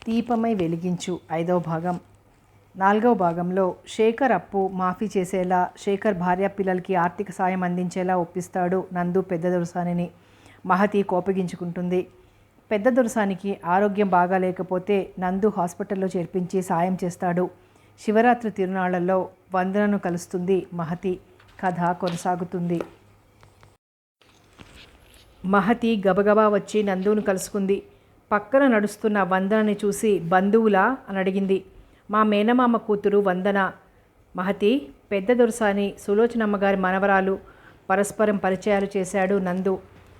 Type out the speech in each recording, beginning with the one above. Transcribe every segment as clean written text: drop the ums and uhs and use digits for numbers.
దీపమై వెలిగించు 5వ భాగం. 4వ భాగంలో శేఖర్ అప్పు మాఫీ చేసేలా, శేఖర్ భార్య పిల్లలకి ఆర్థిక సాయం అందించేలా ఒప్పిస్తాడు నందు పెద్ద దొరసానిని. మహతి కోపగించుకుంటుంది. పెద్ద దొరసానికి ఆరోగ్యం బాగాలేకపోతే నందు హాస్పిటల్లో చేర్పించి సాయం చేస్తాడు. శివరాత్రి తిరునాళ్లలో వందనను కలుస్తుంది మహతి. కథ కొనసాగుతుంది. మహతి గబగబా వచ్చి నందును కలుసుకుంది. పక్కన నడుస్తున్న వందనని చూసి బంధువులా అని అడిగింది. మా మేనమామ కూతురు వందన. మహతి పెద్ద దొరసాని సులోచనమ్మగారి మనవరాలు. పరస్పరం పరిచయాలు చేశాడు నందు.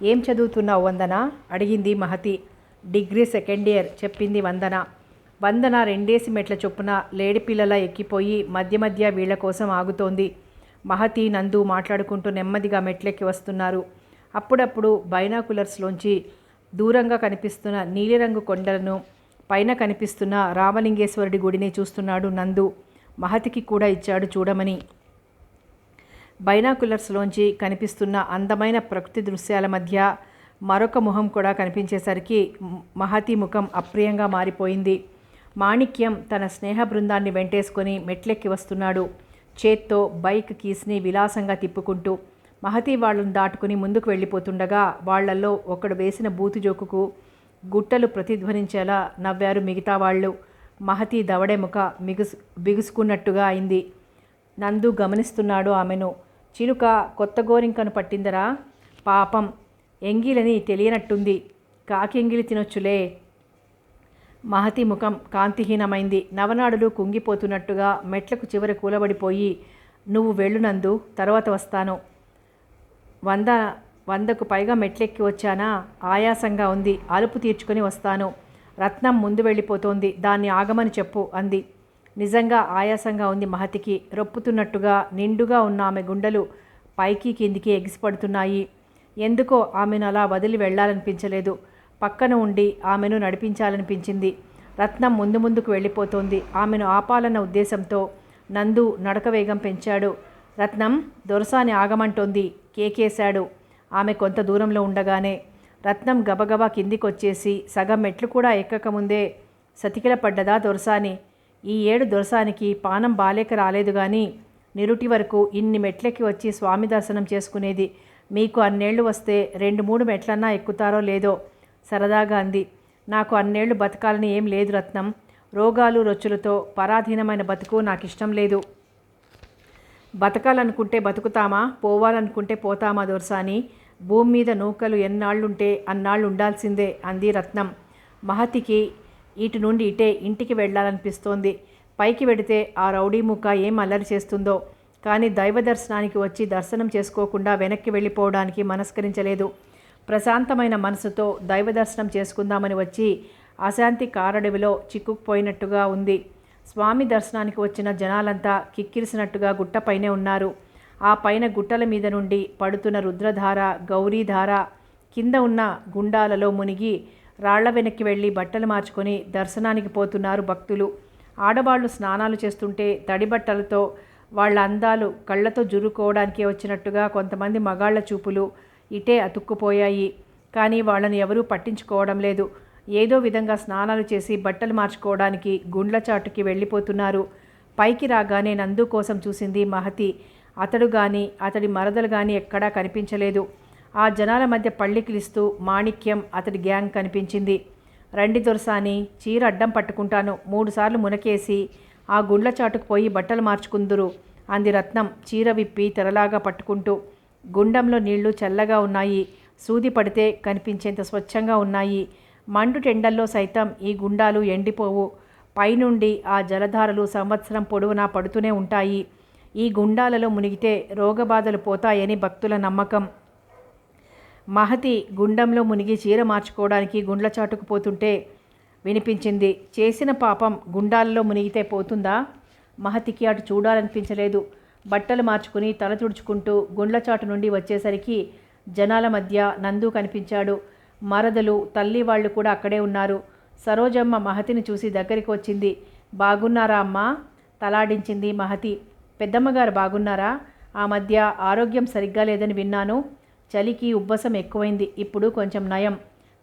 ఏం చదువుతున్నావు వందన అడిగింది మహతి. డిగ్రీ 2nd ఇయర్ చెప్పింది వందన. వందన 2 మెట్ల చొప్పున లేడిపిల్లలా ఎక్కిపోయి మధ్య మధ్య వీళ్ల కోసం ఆగుతోంది. మహతి నందు మాట్లాడుకుంటూ నెమ్మదిగా మెట్లెక్కి వస్తున్నారు. అప్పుడప్పుడు బైనాకులర్స్లోంచి దూరంగా కనిపిస్తున్న నీలిరంగు కొండలను, పైన కనిపిస్తున్న రామలింగేశ్వరుడి గుడిని చూస్తున్నాడు నందు. మహతికి కూడా ఇచ్చాడు చూడమని. బైనాకులర్స్లోంచి కనిపిస్తున్న అందమైన ప్రకృతి దృశ్యాల మధ్య మరొక ముఖం కూడా కనిపించేసరికి మహతి ముఖం అప్రియంగా మారిపోయింది. మాణిక్యం తన స్నేహ బృందాన్ని వెంటేసుకొని మెట్లెక్కి వస్తున్నాడు, చేత్తో బైక్ కీస్ని విలాసంగా తిప్పుకుంటూ. మహతి వాళ్ళను దాటుకుని ముందుకు వెళ్ళిపోతుండగా వాళ్లల్లో ఒకడు వేసిన బూతు జోకుకు గుట్టలు ప్రతిధ్వనించేలా నవ్వారు మిగతా వాళ్ళు. మహతి దవడెముక బిగుసుకున్నట్టుగా అయింది. నందు గమనిస్తున్నాడు ఆమెను. చిలుక కొత్త గోరింకను పట్టిందరా పాపం, ఎంగిలని తెలియనట్టుంది, కాకెంగిలి తినొచ్చులే. మహతి ముఖం కాంతిహీనమైంది. నవనాడులు కుంగిపోతున్నట్టుగా మెట్లకు చివర కూలబడిపోయి, నువ్వు వెళ్ళు నందు, తర్వాత వస్తాను. 100కు పైగా మెట్లెక్కి వచ్చానా, ఆయాసంగా ఉంది, అలుపు తీర్చుకొని వస్తాను. రత్నం ముందు వెళ్ళిపోతోంది, దాన్ని ఆగమని చెప్పు అంది. నిజంగా ఆయాసంగా ఉంది మహతికి. రొప్పుతున్నట్టుగా నిండుగా ఉన్న ఆమె గుండెలు పైకి కిందికి ఎగిసిపడుతున్నాయి. ఎందుకో ఆమెను అలా వదిలి వెళ్ళాలనిపించలేదు. పక్కన ఉండి ఆమెను నడిపించాలనిపించింది. రత్నం ముందు ముందుకు వెళ్ళిపోతోంది. ఆమెను ఆపాలన్న ఉద్దేశంతో నందు నడక వేగం పెంచాడు. రత్నం, దొరసాని ఆగమంటోంది కేకేశాడు ఆమె కొంత దూరంలో ఉండగానే. రత్నం గబగబా కిందికొచ్చేసి సగం మెట్లు కూడా ఎక్కకముందే సతికిల పడ్డదా దొరసాని. ఈ ఏడు దొరసానికి పానం బాలేక రాలేదు గాని నిరుటి వరకు ఇన్ని మెట్లెక్కి వచ్చి స్వామి దర్శనం చేసుకునేది. మీకు అన్నేళ్లు వస్తే 2-3 మెట్లన్నా ఎక్కుతారో లేదో సరదాగా అంది. నాకు అన్నేళ్లు బతకాలని ఏం లేదు రత్నం. రోగాలు రొచ్చులతో పరాధీనమైన బతుకు నాకిష్టం లేదు. బతకాలనుకుంటే బతుకుతామా, పోవాలనుకుంటే పోతామా దొరసాని. భూమి మీద నూకలు ఎన్నాళ్ళుంటే అన్నాళ్ళు ఉండాల్సిందే అంది రత్నం. మహతికి ఇటు నుండి ఇటే ఇంటికి వెళ్ళాలనిపిస్తోంది. పైకి వెడితే ఆ రౌడీ ముక్క ఏం అల్లరి చేస్తుందో కానీ దైవ దర్శనానికి వచ్చి దర్శనం చేసుకోకుండా వెనక్కి వెళ్ళిపోవడానికి మనస్కరించలేదు. ప్రశాంతమైన మనసుతో దైవ దర్శనం చేసుకుందామని వచ్చి అశాంతి కారడవిలో చిక్కుకుపోయినట్టుగా ఉంది. స్వామి దర్శనానికి వచ్చిన జనాలంతా కిక్కిరిసినట్టుగా గుట్టపైనే ఉన్నారు. ఆ పైన గుట్టల మీద నుండి పడుతున్న రుద్రధార, గౌరీధార కింద ఉన్న గుండాలలో మునిగి రాళ్ల వెనక్కి వెళ్ళి బట్టలు మార్చుకొని దర్శనానికి పోతున్నారు భక్తులు. ఆడవాళ్లు స్నానాలు చేస్తుంటే తడి బట్టలతో వాళ్ల అందాలు కళ్ళతో జురుకోవడానికే వచ్చినట్టుగా కొంతమంది మగాళ్ల చూపులు ఇటే అతుక్కుపోయాయి. కానీ వాళ్ళని ఎవరూ పట్టించుకోవడం లేదు. ఏదో విధంగా స్నానాలు చేసి బట్టలు మార్చుకోవడానికి గుండ్ల చాటుకి వెళ్ళిపోతున్నారు. పైకి రాగానే నందు కోసం చూసింది మహతి. అతడు కానీ అతడి మరదలు కానీ ఎక్కడా కనిపించలేదు. ఆ జనాల మధ్య పళ్ళికిలిస్తూ మాణిక్యం అతడి గ్యాంగ్ కనిపించింది. రండి దొరసాని, చీర అడ్డం పట్టుకుంటాను, 3 సార్లు మునకేసి ఆ గుండ్ల చాటుకు పోయి బట్టలు మార్చుకుందురు అంది రత్నం చీర విప్పి తెరలాగా పట్టుకుంటూ. గుండంలో నీళ్లు చల్లగా ఉన్నాయి. సూది పడితే కనిపించేంత స్వచ్ఛంగా ఉన్నాయి. మండు టెండల్లో సైతం ఈ గుండాలు ఎండిపోవు. పైనుండి ఆ జలధారలు సంవత్సరం పొడవునా పడుతూనే ఉంటాయి. ఈ గుండాలలో మునిగితే రోగబాధలు పోతాయని భక్తుల నమ్మకం. మహతి గుండంలో మునిగి చీర మార్చుకోవడానికి గుండ్ల చాటుకు పోతుంటే వినిపించింది. చేసిన పాపం గుండాలలో మునిగితే పోతుందా? మహతికి అటు చూడాలనిపించలేదు. బట్టలు మార్చుకుని తల తుడుచుకుంటూ గుండ్ల చాటు నుండి వచ్చేసరికి జనాల మధ్య నందు కనిపించాడు. మరదలు, తల్లి వాళ్ళు కూడా అక్కడే ఉన్నారు. సరోజమ్మ మహతిని చూసి దగ్గరికి వచ్చింది. బాగున్నారా అమ్మా? తలాడించింది మహతి. పెద్దమ్మగారు బాగున్నారా? ఆ మధ్య ఆరోగ్యం సరిగ్గా లేదని విన్నాను. చలికి ఉబ్బసం ఎక్కువైంది, ఇప్పుడు కొంచెం నయం.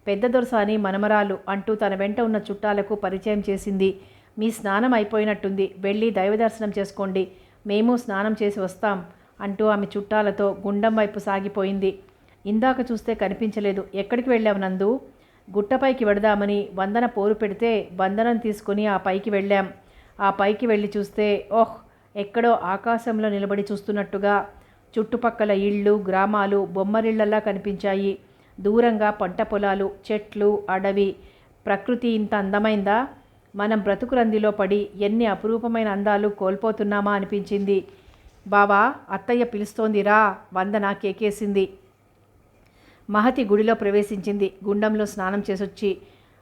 పెద్ద దొరసాని మనమరాలు అంటూ తన వెంట ఉన్న చుట్టాలకు పరిచయం చేసింది. మీ స్నానం అయిపోయినట్టుంది, వెళ్ళి దైవదర్శనం చేసుకోండి, మేము స్నానం చేసి వస్తాం అంటూ ఆమె చుట్టాలతో గుండం వైపు సాగిపోయింది. ఇందాక చూస్తే కనిపించలేదు, ఎక్కడికి వెళ్ళావు నందు? గుట్టపైకి వెడదామని వందన పోరు పెడితే వందనం తీసుకుని ఆ పైకి వెళ్ళాం. ఆ పైకి వెళ్ళి చూస్తే ఓహ్, ఎక్కడో ఆకాశంలో నిలబడి చూస్తున్నట్టుగా చుట్టుపక్కల ఇళ్ళు గ్రామాలు బొమ్మరిళ్లలా కనిపించాయి. దూరంగా పంట పొలాలు, చెట్లు, అడవి. ప్రకృతి ఇంత అందమైందా? మనం బ్రతుకురందిలో పడి ఎన్ని అపురూపమైన అందాలు కోల్పోతున్నామా అనిపించింది. బావా, అత్తయ్య పిలుస్తోందిరా, వందన కేకేసింది. మహతి గుడిలో ప్రవేశించింది. గుండంలో స్నానం చేసొచ్చి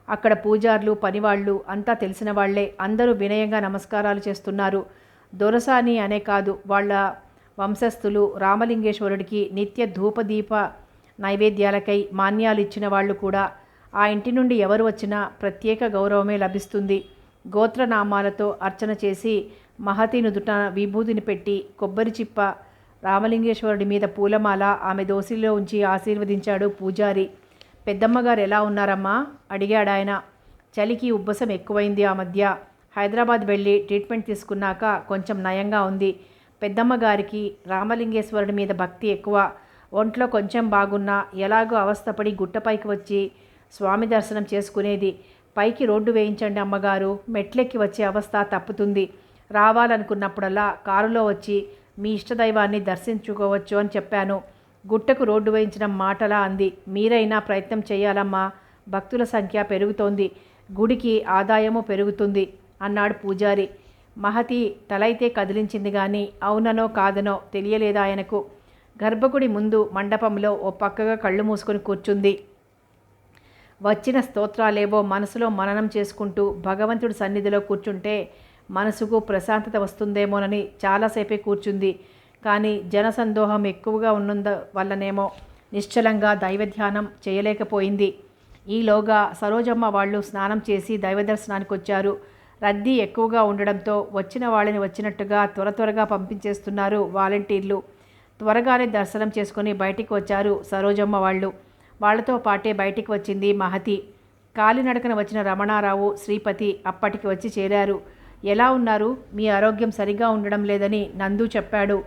అక్కడ పూజార్లు పనివాళ్ళు అంతా తెలిసిన వాళ్లే. అందరూ వినయంగా నమస్కారాలు చేస్తున్నారు. దొరసాని అనే కాదు, వాళ్ళ వంశస్థులు రామలింగేశ్వరుడికి నిత్య ధూపదీప నైవేద్యాలకై మాన్యాలు ఇచ్చిన వాళ్ళు కూడా. ఆ ఇంటి నుండి ఎవరు వచ్చినా ప్రత్యేక గౌరవమే లభిస్తుంది. గోత్రనామాలతో అర్చన చేసి మహతి నుదుట విభూతిని పెట్టి కొబ్బరి చిప్ప రామలింగేశ్వరుడి మీద పూలమాల ఆమె దోసిలో ఉంచి ఆశీర్వదించాడు పూజారి. పెద్దమ్మగారు ఎలా ఉన్నారమ్మా అడిగాడాయన. చలికి ఉబ్బసం ఎక్కువైంది ఆ మధ్య. హైదరాబాద్ వెళ్ళి ట్రీట్మెంట్ తీసుకున్నాక కొంచెం నయంగా ఉంది. పెద్దమ్మగారికి రామలింగేశ్వరుడి మీద భక్తి ఎక్కువ. ఒంట్లో కొంచెం బాగున్నా ఎలాగో అవస్థపడి గుట్టపైకి వచ్చి స్వామి దర్శనం చేసుకునేది. పైకి రోడ్డు వేయించండి అమ్మగారు, మెట్లెక్కి వచ్చే అవస్థ తప్పుతుంది. రావాలనుకున్నప్పుడల్లా కారులో వచ్చి మీ ఇష్టదైవాన్ని దర్శించుకోవచ్చు అని చెప్పాను. గుట్టకు రోడ్డు వేయించడం మాటలా అంది. మీరైనా ప్రయత్నం చేయాలమ్మా, భక్తుల సంఖ్య పెరుగుతోంది, గుడికి ఆదాయము పెరుగుతుంది అన్నాడు పూజారి. మహతి తలైతే కదిలించింది కానీ అవుననో కాదనో తెలియలేదు ఆయనకు. గర్భగుడి ముందు మండపంలో ఓ పక్కగా కళ్ళు మూసుకొని కూర్చుంది. వచ్చిన స్తోత్రాలేవో మనసులో మననం చేసుకుంటూ భగవంతుడి సన్నిధిలో కూర్చుంటే మనసుకు ప్రశాంతత వస్తుందేమోనని చాలాసేపే కూర్చుంది. కానీ జనసందోహం ఎక్కువగా ఉన్నందు వల్లనేమో నిశ్చలంగా దైవధ్యానం చేయలేకపోయింది. ఈలోగా సరోజమ్మ వాళ్ళు స్నానం చేసి దైవదర్శనానికి వచ్చారు. రద్దీ ఎక్కువగా ఉండడంతో వచ్చిన వాళ్ళని వచ్చినట్టుగా త్వరగా పంపించేస్తున్నారు వాలంటీర్లు. త్వరగానే దర్శనం చేసుకుని బయటికి వచ్చారు సరోజమ్మ వాళ్ళు. వాళ్లతో పాటే బయటికి వచ్చింది మహతి. కాలినడకన వచ్చిన రమణారావు, శ్రీపతి అప్పటికి వచ్చి చేరారు. ఎలా ఉన్నారు? మీ ఆరోగ్యం సరిగా ఉండడం లేదని నందు చెప్పాడు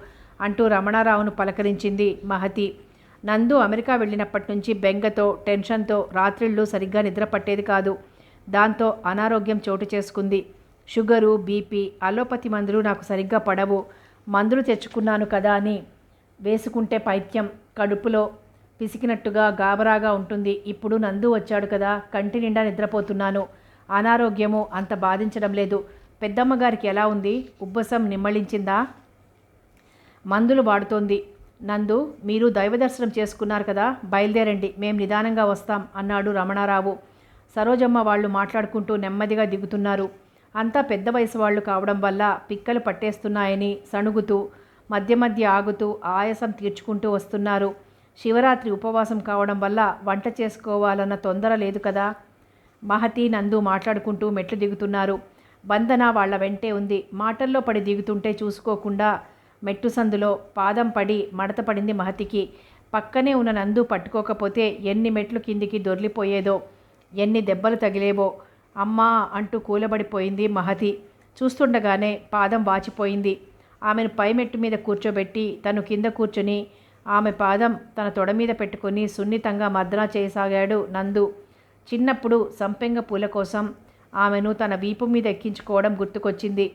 అంటూ రమణారావును పలకరించింది మహతి. నందు అమెరికా వెళ్ళినప్పటి నుంచి బెంగతో టెన్షన్తో రాత్రిళ్ళు సరిగ్గా నిద్ర పట్టేది కాదు. దాంతో అనారోగ్యం చోటు చేసుకుంది. షుగరు, బీపీ, అలోపతి మందులు నాకు సరిగ్గా పడవు. మందులు తెచ్చుకున్నాను కదా అని వేసుకుంటే పైత్యం, కడుపులో పిసికినట్టుగా గాబరాగా ఉంటుంది. ఇప్పుడు నందు వచ్చాడు కదా, కంటి నిండా నిద్రపోతున్నాను. అనారోగ్యము అంత బాధించడం లేదు. పెద్దమ్మగారికి ఎలా ఉంది? ఉబ్బసం నిమ్మళించిందా? మందులు వాడుతోంది. నందు, మీరు దైవదర్శనం చేసుకున్నారు కదా, బయలుదేరండి, మేం నిదానంగా వస్తాం అన్నాడు రమణారావు. సరోజమ్మ వాళ్ళు మాట్లాడుకుంటూ నెమ్మదిగా దిగుతున్నారు. అంతా పెద్ద వయసు వాళ్ళు కావడం వల్ల పిక్కలు పట్టేస్తున్నాయని సణుగుతూ మధ్య మధ్య ఆగుతూ ఆయాసం తీర్చుకుంటూ వస్తున్నారు. శివరాత్రి ఉపవాసం కావడం వల్ల వంట చేసుకోవాలన్న తొందర లేదు కదా. మహతి, నందు మాట్లాడుకుంటూ మెట్లు దిగుతున్నారు. వందన వాళ్ల వెంటే ఉంది. మాటల్లో పడి దిగుతుంటే చూసుకోకుండా మెట్టు సందులో పాదం పడి మడత పడింది మహతికి. పక్కనే ఉన్న నందు పట్టుకోకపోతే ఎన్ని మెట్లు కిందికి దొర్లిపోయేదో, ఎన్ని దెబ్బలు తగిలేవో. అమ్మా అంటూ కూలబడిపోయింది మహతి. చూస్తుండగానే పాదం వాచిపోయింది. ఆమెను పై మెట్టు మీద కూర్చోబెట్టి తను కింద కూర్చుని ఆమె పాదం తన తొడ మీద పెట్టుకుని సున్నితంగా మర్దన చేయసాగాడు నందు. చిన్నప్పుడు సంపెంగ పూల కోసం ఆమెను తన వీపు మీద ఎక్కించుకోవడం గుర్తుకొచ్చింది.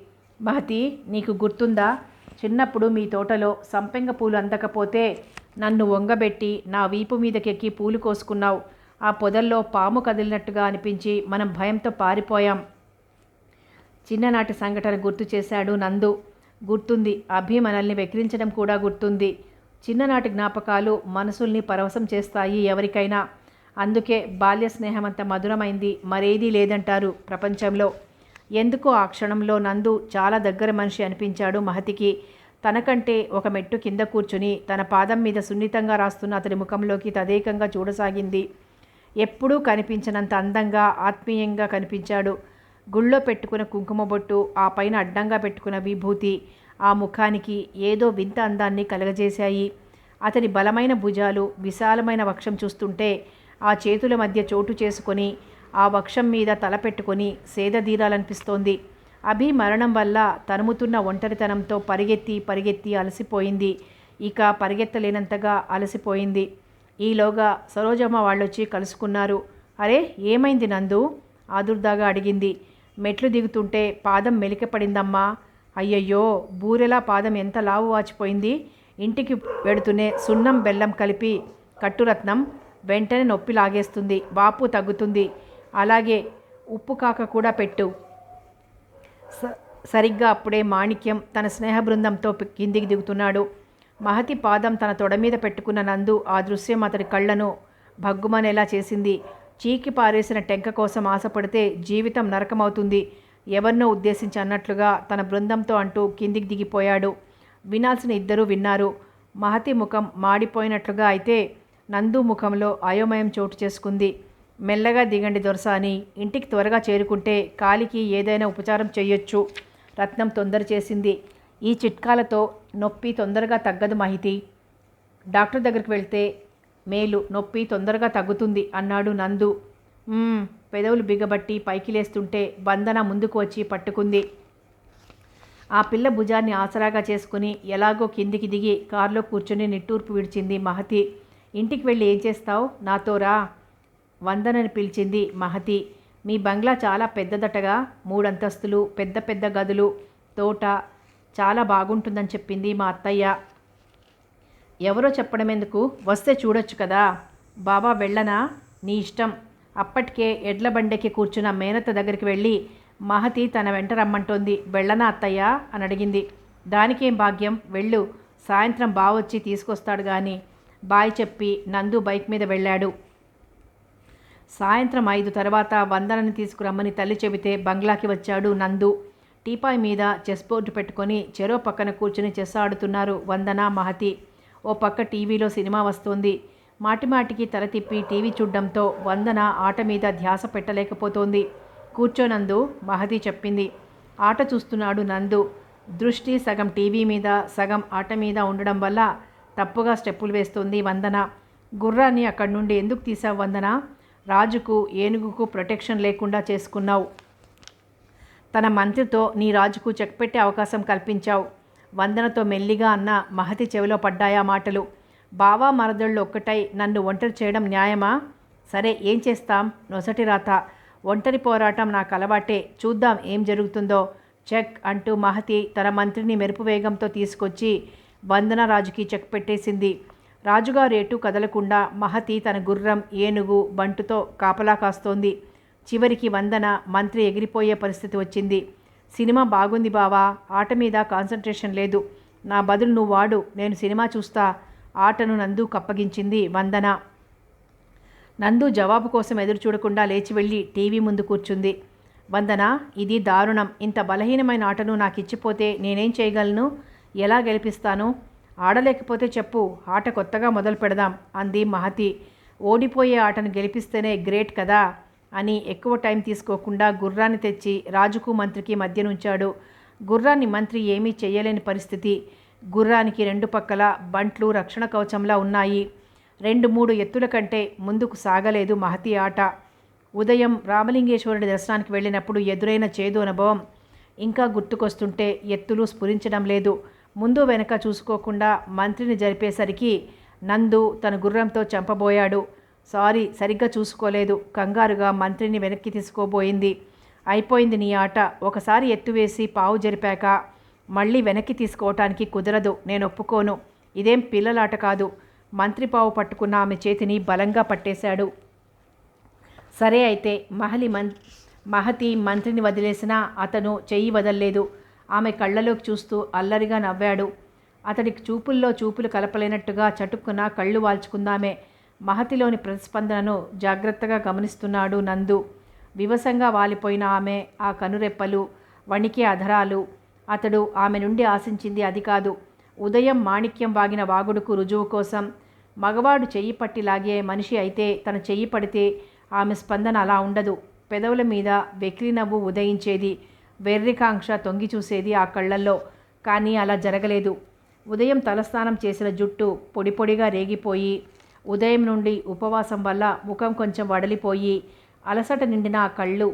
మహతి, నీకు గుర్తుందా? చిన్నప్పుడు మీ తోటలో సంపెంగ పూలు అందకపోతే నన్ను వంగబెట్టి నా వీపు మీదకెక్కి పూలు కోసుకున్నావు. ఆ పొదల్లో పాము కదిలినట్టుగా అనిపించి మనం భయంతో పారిపోయాం. చిన్ననాటి సంఘటన గుర్తు చేశాడు నందు. గుర్తుంది, అభి మనల్ని వెక్కిరించడం కూడా గుర్తుంది. చిన్ననాటి జ్ఞాపకాలు మనసుల్ని పరవశం చేస్తాయి ఎవరికైనా. అందుకే బాల్య స్నేహమంత మధురమైంది మరేదీ లేదంటారు ప్రపంచంలో. ఎందుకో ఆ క్షణంలో నందు చాలా దగ్గర మనిషి అనిపించాడు మహతికి. తనకంటే ఒక మెట్టు కింద కూర్చుని తన పాదం మీద సున్నితంగా రాస్తున్న అతని ముఖంలోకి తదేకంగా చూడసాగింది. ఎప్పుడూ కనిపించనంత అందంగా ఆత్మీయంగా కనిపించాడు. గుళ్ళో పెట్టుకున్న కుంకుమ బొట్టు, ఆ పైన అడ్డంగా పెట్టుకున్న విభూతి ఆ ముఖానికి ఏదో వింత అందాన్ని కలగజేశాయి. అతని బలమైన భుజాలు, విశాలమైన వక్షం చూస్తుంటే ఆ చేతుల మధ్య చోటు చేసుకొని ఆ వక్షం మీద తల పెట్టుకొని సేదదీరాలనిపిస్తోంది. అభి మరణం వల్ల తరుముతున్న ఒంటరితనంతో పరిగెత్తి పరిగెత్తి అలసిపోయింది. ఇక పరిగెత్తలేనంతగా అలసిపోయింది. ఈలోగా సరోజమ్మ వాళ్ళొచ్చి కలుసుకున్నారు. అరే ఏమైంది నందు? ఆదుర్దాగా అడిగింది. మెట్లు దిగుతుంటే పాదం మెలికపడిందమ్మా. అయ్యయ్యో, బూరెలా పాదం ఎంత లావు వాచిపోయింది. ఇంటికి వెడుతూనే సున్నం బెల్లం కలిపి కట్టురత్నం, వెంటనే నొప్పి లాగేస్తుంది, వాపు తగ్గుతుంది. అలాగే ఉప్పు కాక కూడా పెట్టు. సరిగ్గా అప్పుడే మాణిక్యం తన స్నేహ బృందంతో కిందికి దిగుతున్నాడు. మహతి పాదం తన తొడ మీద పెట్టుకున్న నందు ఆ దృశ్యం అతడి కళ్ళను భగ్గుమనేలా చేసింది. చీకి పారేసిన టెంక కోసం ఆశపడితే జీవితం నరకమవుతుంది, ఎవరినో ఉద్దేశించి అన్నట్లుగా తన బృందంతో అంటూ కిందికి దిగిపోయాడు. వినాల్సిన ఇద్దరూ విన్నారు. మహతి ముఖం మాడిపోయినట్లుగా అయితే నందు ముఖంలో అయోమయం చోటు చేసుకుంది. మెల్లగా దిగండి దొరసాని, ఇంటికి త్వరగా చేరుకుంటే కాలికి ఏదైనా ఉపచారం చెయ్యొచ్చు. రత్నం తొందర చేసింది. ఈ చిట్కాలతో నొప్పి తొందరగా తగ్గదు మహితి. డాక్టర్ దగ్గరికి వెళ్తే మేలు, నొప్పి తొందరగా తగ్గుతుంది అన్నాడు నందు. పెదవులు బిగబట్టి పైకి లేస్తుంటే వందన ముందుకు వచ్చి పట్టుకుంది. ఆ పిల్ల భుజాన్ని ఆసరాగా చేసుకుని ఎలాగో కిందికి దిగి కారులో కూర్చొని నిట్టూర్పు విడిచింది మహతి. ఇంటికి వెళ్ళి ఏం చేస్తావు? నాతో రా, వందనని పిలిచింది మహతి. మీ బంగ్లా చాలా పెద్దదటగా, 3 అంతస్తులు, పెద్ద పెద్ద గదులు, తోట, చాలా బాగుంటుందని చెప్పింది మా అత్తయ్య. ఎవరో చెప్పడం ఎందుకు, వస్తే చూడొచ్చు కదా. బాబా వెళ్ళనా? నీ ఇష్టం. అప్పటికే ఎడ్ల బండెక్కి కూర్చున్న మేనత్త దగ్గరికి వెళ్ళి మహతి తన వెంట రమ్మంటోంది. వెళ్ళనా అత్తయ్య అని అడిగింది. దానికేం భాగ్యం, వెళ్ళు, సాయంత్రం బావొచ్చి తీసుకొస్తాడు గాని. బాయ్ చెప్పి నందు బైక్ మీద వెళ్ళాడు. సాయంత్రం 5 తర్వాత వందనని తీసుకురమ్మని తల్లి చెబితే బంగ్లాకి వచ్చాడు నందు. టీపాయ్ మీద చెస్ బోర్డు పెట్టుకొని చెరో పక్కన కూర్చుని చెస్ ఆడుతున్నారు వందన, మహతి. ఓ పక్క టీవీలో సినిమా వస్తోంది. మాటిమాటికి తల తిప్పి టీవీ చూడ్డంతో వందన ఆట మీద ధ్యాస పెట్టలేకపోతోంది. కూర్చోనందు, మహతి చెప్పింది. ఆట చూస్తున్నాడు నందు. దృష్టి సగం టీవీ మీద, సగం ఆట మీద ఉండడం వల్ల తప్పుగా స్టెప్పులు వేస్తుంది వందన. గుర్రాన్ని అక్కడి నుండి ఎందుకు తీసావు వందన? రాజుకు ఏనుగుకు ప్రొటెక్షన్ లేకుండా చేసుకున్నావు. తన మంత్రితో నీ రాజుకు చెక్ పెట్టే అవకాశం కల్పించావు. వందనతో మెల్లిగా అన్న మహతి చెవిలో పడ్డాయా మాటలు. బావా మరదళ్ళు ఒక్కటై నన్ను ఒంటరి చేయడం న్యాయమా? సరే ఏం చేస్తాం, నొసటి రాత. ఒంటరి పోరాటం నాకు అలవాటే, చూద్దాం ఏం జరుగుతుందో. చెక్ అంటూ మహతి తన మంత్రిని మెరుపు వేగంతో తీసుకొచ్చి వందన రాజుకి చెక్ పెట్టేసింది. రాజుగారు ఎటూ కదలకుండా మహతి తన గుర్రం, ఏనుగు, బంటుతో కాపలా కాస్తోంది. చివరికి వందన మంత్రి ఎగిరిపోయే పరిస్థితి వచ్చింది. సినిమా బాగుంది బావా, ఆట మీద కాన్సన్ట్రేషన్ లేదు. నా బదులు నువ్వు వాడు, నేను సినిమా చూస్తా. ఆటను నందు కప్పగించింది వందన. నందు జవాబు కోసం ఎదురు చూడకుండా లేచి వెళ్ళి టీవీ ముందు కూర్చుంది. వందన, ఇది దారుణం. ఇంత బలహీనమైన ఆటను నాకు ఇచ్చిపోతే నేనేం చేయగలను? ఎలా గెలిపిస్తాను? ఆడలేకపోతే చెప్పు, ఆట కొత్తగా మొదలు పెడదాం అంది మహతి. ఓడిపోయే ఆటను గెలిపిస్తేనే గ్రేట్ కదా అని ఎక్కువ టైం తీసుకోకుండా గుర్రాన్ని తెచ్చి రాజుకు మంత్రికి మధ్య నుంచాడు. గుర్రాన్ని మంత్రి ఏమీ చెయ్యలేని పరిస్థితి. గుర్రానికి 2 పక్కల బంట్లు రక్షణ కవచంలా ఉన్నాయి. 2-3 ఎత్తుల కంటే ముందుకు సాగలేదు మహతి ఆట. ఉదయం రామలింగేశ్వరుడి దర్శనానికి వెళ్ళినప్పుడు ఎదురైన చేదు అనుభవం ఇంకా గుర్తుకొస్తుంటే ఎత్తులు స్ఫురించడం లేదు. ముందు వెనక చూసుకోకుండా మంత్రిని జరిపేసరికి నందు తన గుర్రంతో చంపబోయాడు. సారీ, సరిగ్గా చూసుకోలేదు. కంగారుగా మంత్రిని వెనక్కి తీసుకోబోయింది. అయిపోయింది నీ ఆట. ఒకసారి ఎత్తువేసి పావు జరిపాక మళ్ళీ వెనక్కి తీసుకోవటానికి కుదరదు. నేను ఒప్పుకోను. ఇదేం పిల్లలాట కాదు. మంత్రి పావు పట్టుకున్న ఆమె చేతిని బలంగా పట్టేశాడు. సరే అయితే. మహతి మంత్రిని వదిలేసినా అతను చెయ్యి వదల్లేదు. ఆమె కళ్ళలోకి చూస్తూ అల్లరిగా నవ్వాడు. అతడికి చూపుల్లో చూపులు కలపలేనట్టుగా చటుక్కున కళ్ళు వాల్చుకుందామే. మహతిలోని ప్రతిస్పందనను జాగ్రత్తగా గమనిస్తున్నాడు నందు. వివసంగా వాలిపోయిన ఆమె ఆ కనురెప్పలు, వణికే అధరాలు. అతడు ఆమె నుండి ఆశించింది అది కాదు. ఉదయం మాణిక్యం వాగిన వాగుడుకు రుజువు కోసం. మగవాడు చెయ్యి పట్టి లాగే మనిషి అయితే తన చెయ్యి పడితే ఆమె స్పందన అలా ఉండదు. పెదవుల మీద వెకిలి నవ్వు ఉదయించేది. వెర్రికాంక్ష తొంగి చూసేది ఆ కళ్ళల్లో. కానీ అలా జరగలేదు. ఉదయం తలస్నానం చేసిన జుట్టు పొడి పొడిగా రేగిపోయి ఉదయం నుండి ఉపవాసం వల్ల ముఖం కొంచెం వడలిపోయి అలసట నిండిన ఆ కళ్ళు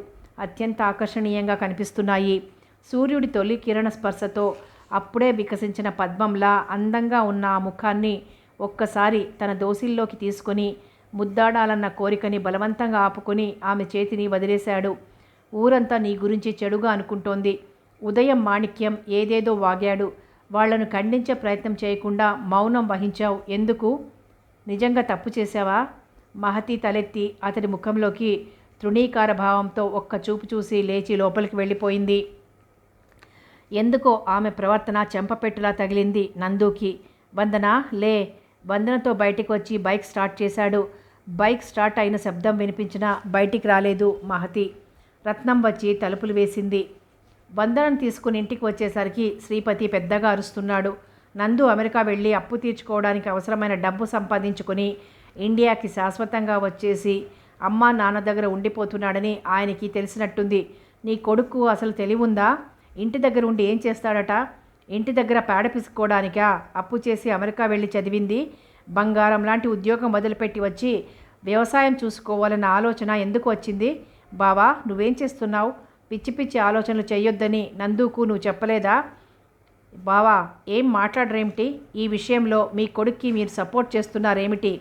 అత్యంత ఆకర్షణీయంగా కనిపిస్తున్నాయి. సూర్యుడి తొలి కిరణ స్పర్శతో అప్పుడే వికసించిన పద్మంలా అందంగా ఉన్న ఆ ముఖాన్ని ఒక్కసారి తన దోసిల్లోకి తీసుకొని ముద్దాడాలన్న కోరికని బలవంతంగా ఆపుకొని ఆమె చేతిని వదిలేశాడు. ఊరంతా నీ గురించి చెడుగా అనుకుంటోంది. ఉదయం మాణిక్యం ఏదేదో వాగాడు. వాళ్లను ఖండించే ప్రయత్నం చేయకుండా మౌనం వహించావు. ఎందుకు? నిజంగా తప్పు చేశావా? మహతి తలెత్తి అతడి ముఖంలోకి తృణీకార భావంతో ఒక్క చూపు చూసి లేచి లోపలికి వెళ్ళిపోయింది. ఎందుకో ఆమె ప్రవర్తన చెంపపెట్టులా తగిలింది నందుకి. వందన లే. వందనతో బయటికి వచ్చి బైక్ స్టార్ట్ చేశాడు. బైక్ స్టార్ట్ అయిన శబ్దం వినిపించినా బయటికి రాలేదు మహతి. రత్నం వచ్చి తలుపులు వేసింది. వందనను తీసుకుని ఇంటికి వచ్చేసరికి శ్రీపతి పెద్దగా అరుస్తున్నాడు. నందు అమెరికా వెళ్ళి అప్పు తీర్చుకోవడానికి అవసరమైన డబ్బు సంపాదించుకొని ఇండియాకి శాశ్వతంగా వచ్చేసి అమ్మా నాన్న దగ్గర ఉండిపోతున్నాడని ఆయనకి తెలిసినట్టుంది. నీ కొడుకు అసలు తెలివుందా? ఇంటి దగ్గర ఉండి ఏం చేస్తాడట? ఇంటి దగ్గర పేడ పిసుకోవడానికా అప్పు చేసి అమెరికా వెళ్ళి చదివింది? బంగారం లాంటి ఉద్యోగం వదిలిపెట్టి వచ్చి వ్యవసాయం చూసుకోవాలన్న ఆలోచన ఎందుకు వచ్చింది? బావా, నువ్వేం చేస్తున్నావు? పిచ్చి పిచ్చి ఆలోచనలు చేయొద్దని నందుకు నువ్వు చెప్పలేదా? బావా, ఏం మాట్లాడరేమిటి? ఈ విషయంలో మీ కొడుక్కి మీరు సపోర్ట్ చేస్తున్నారేమిటి?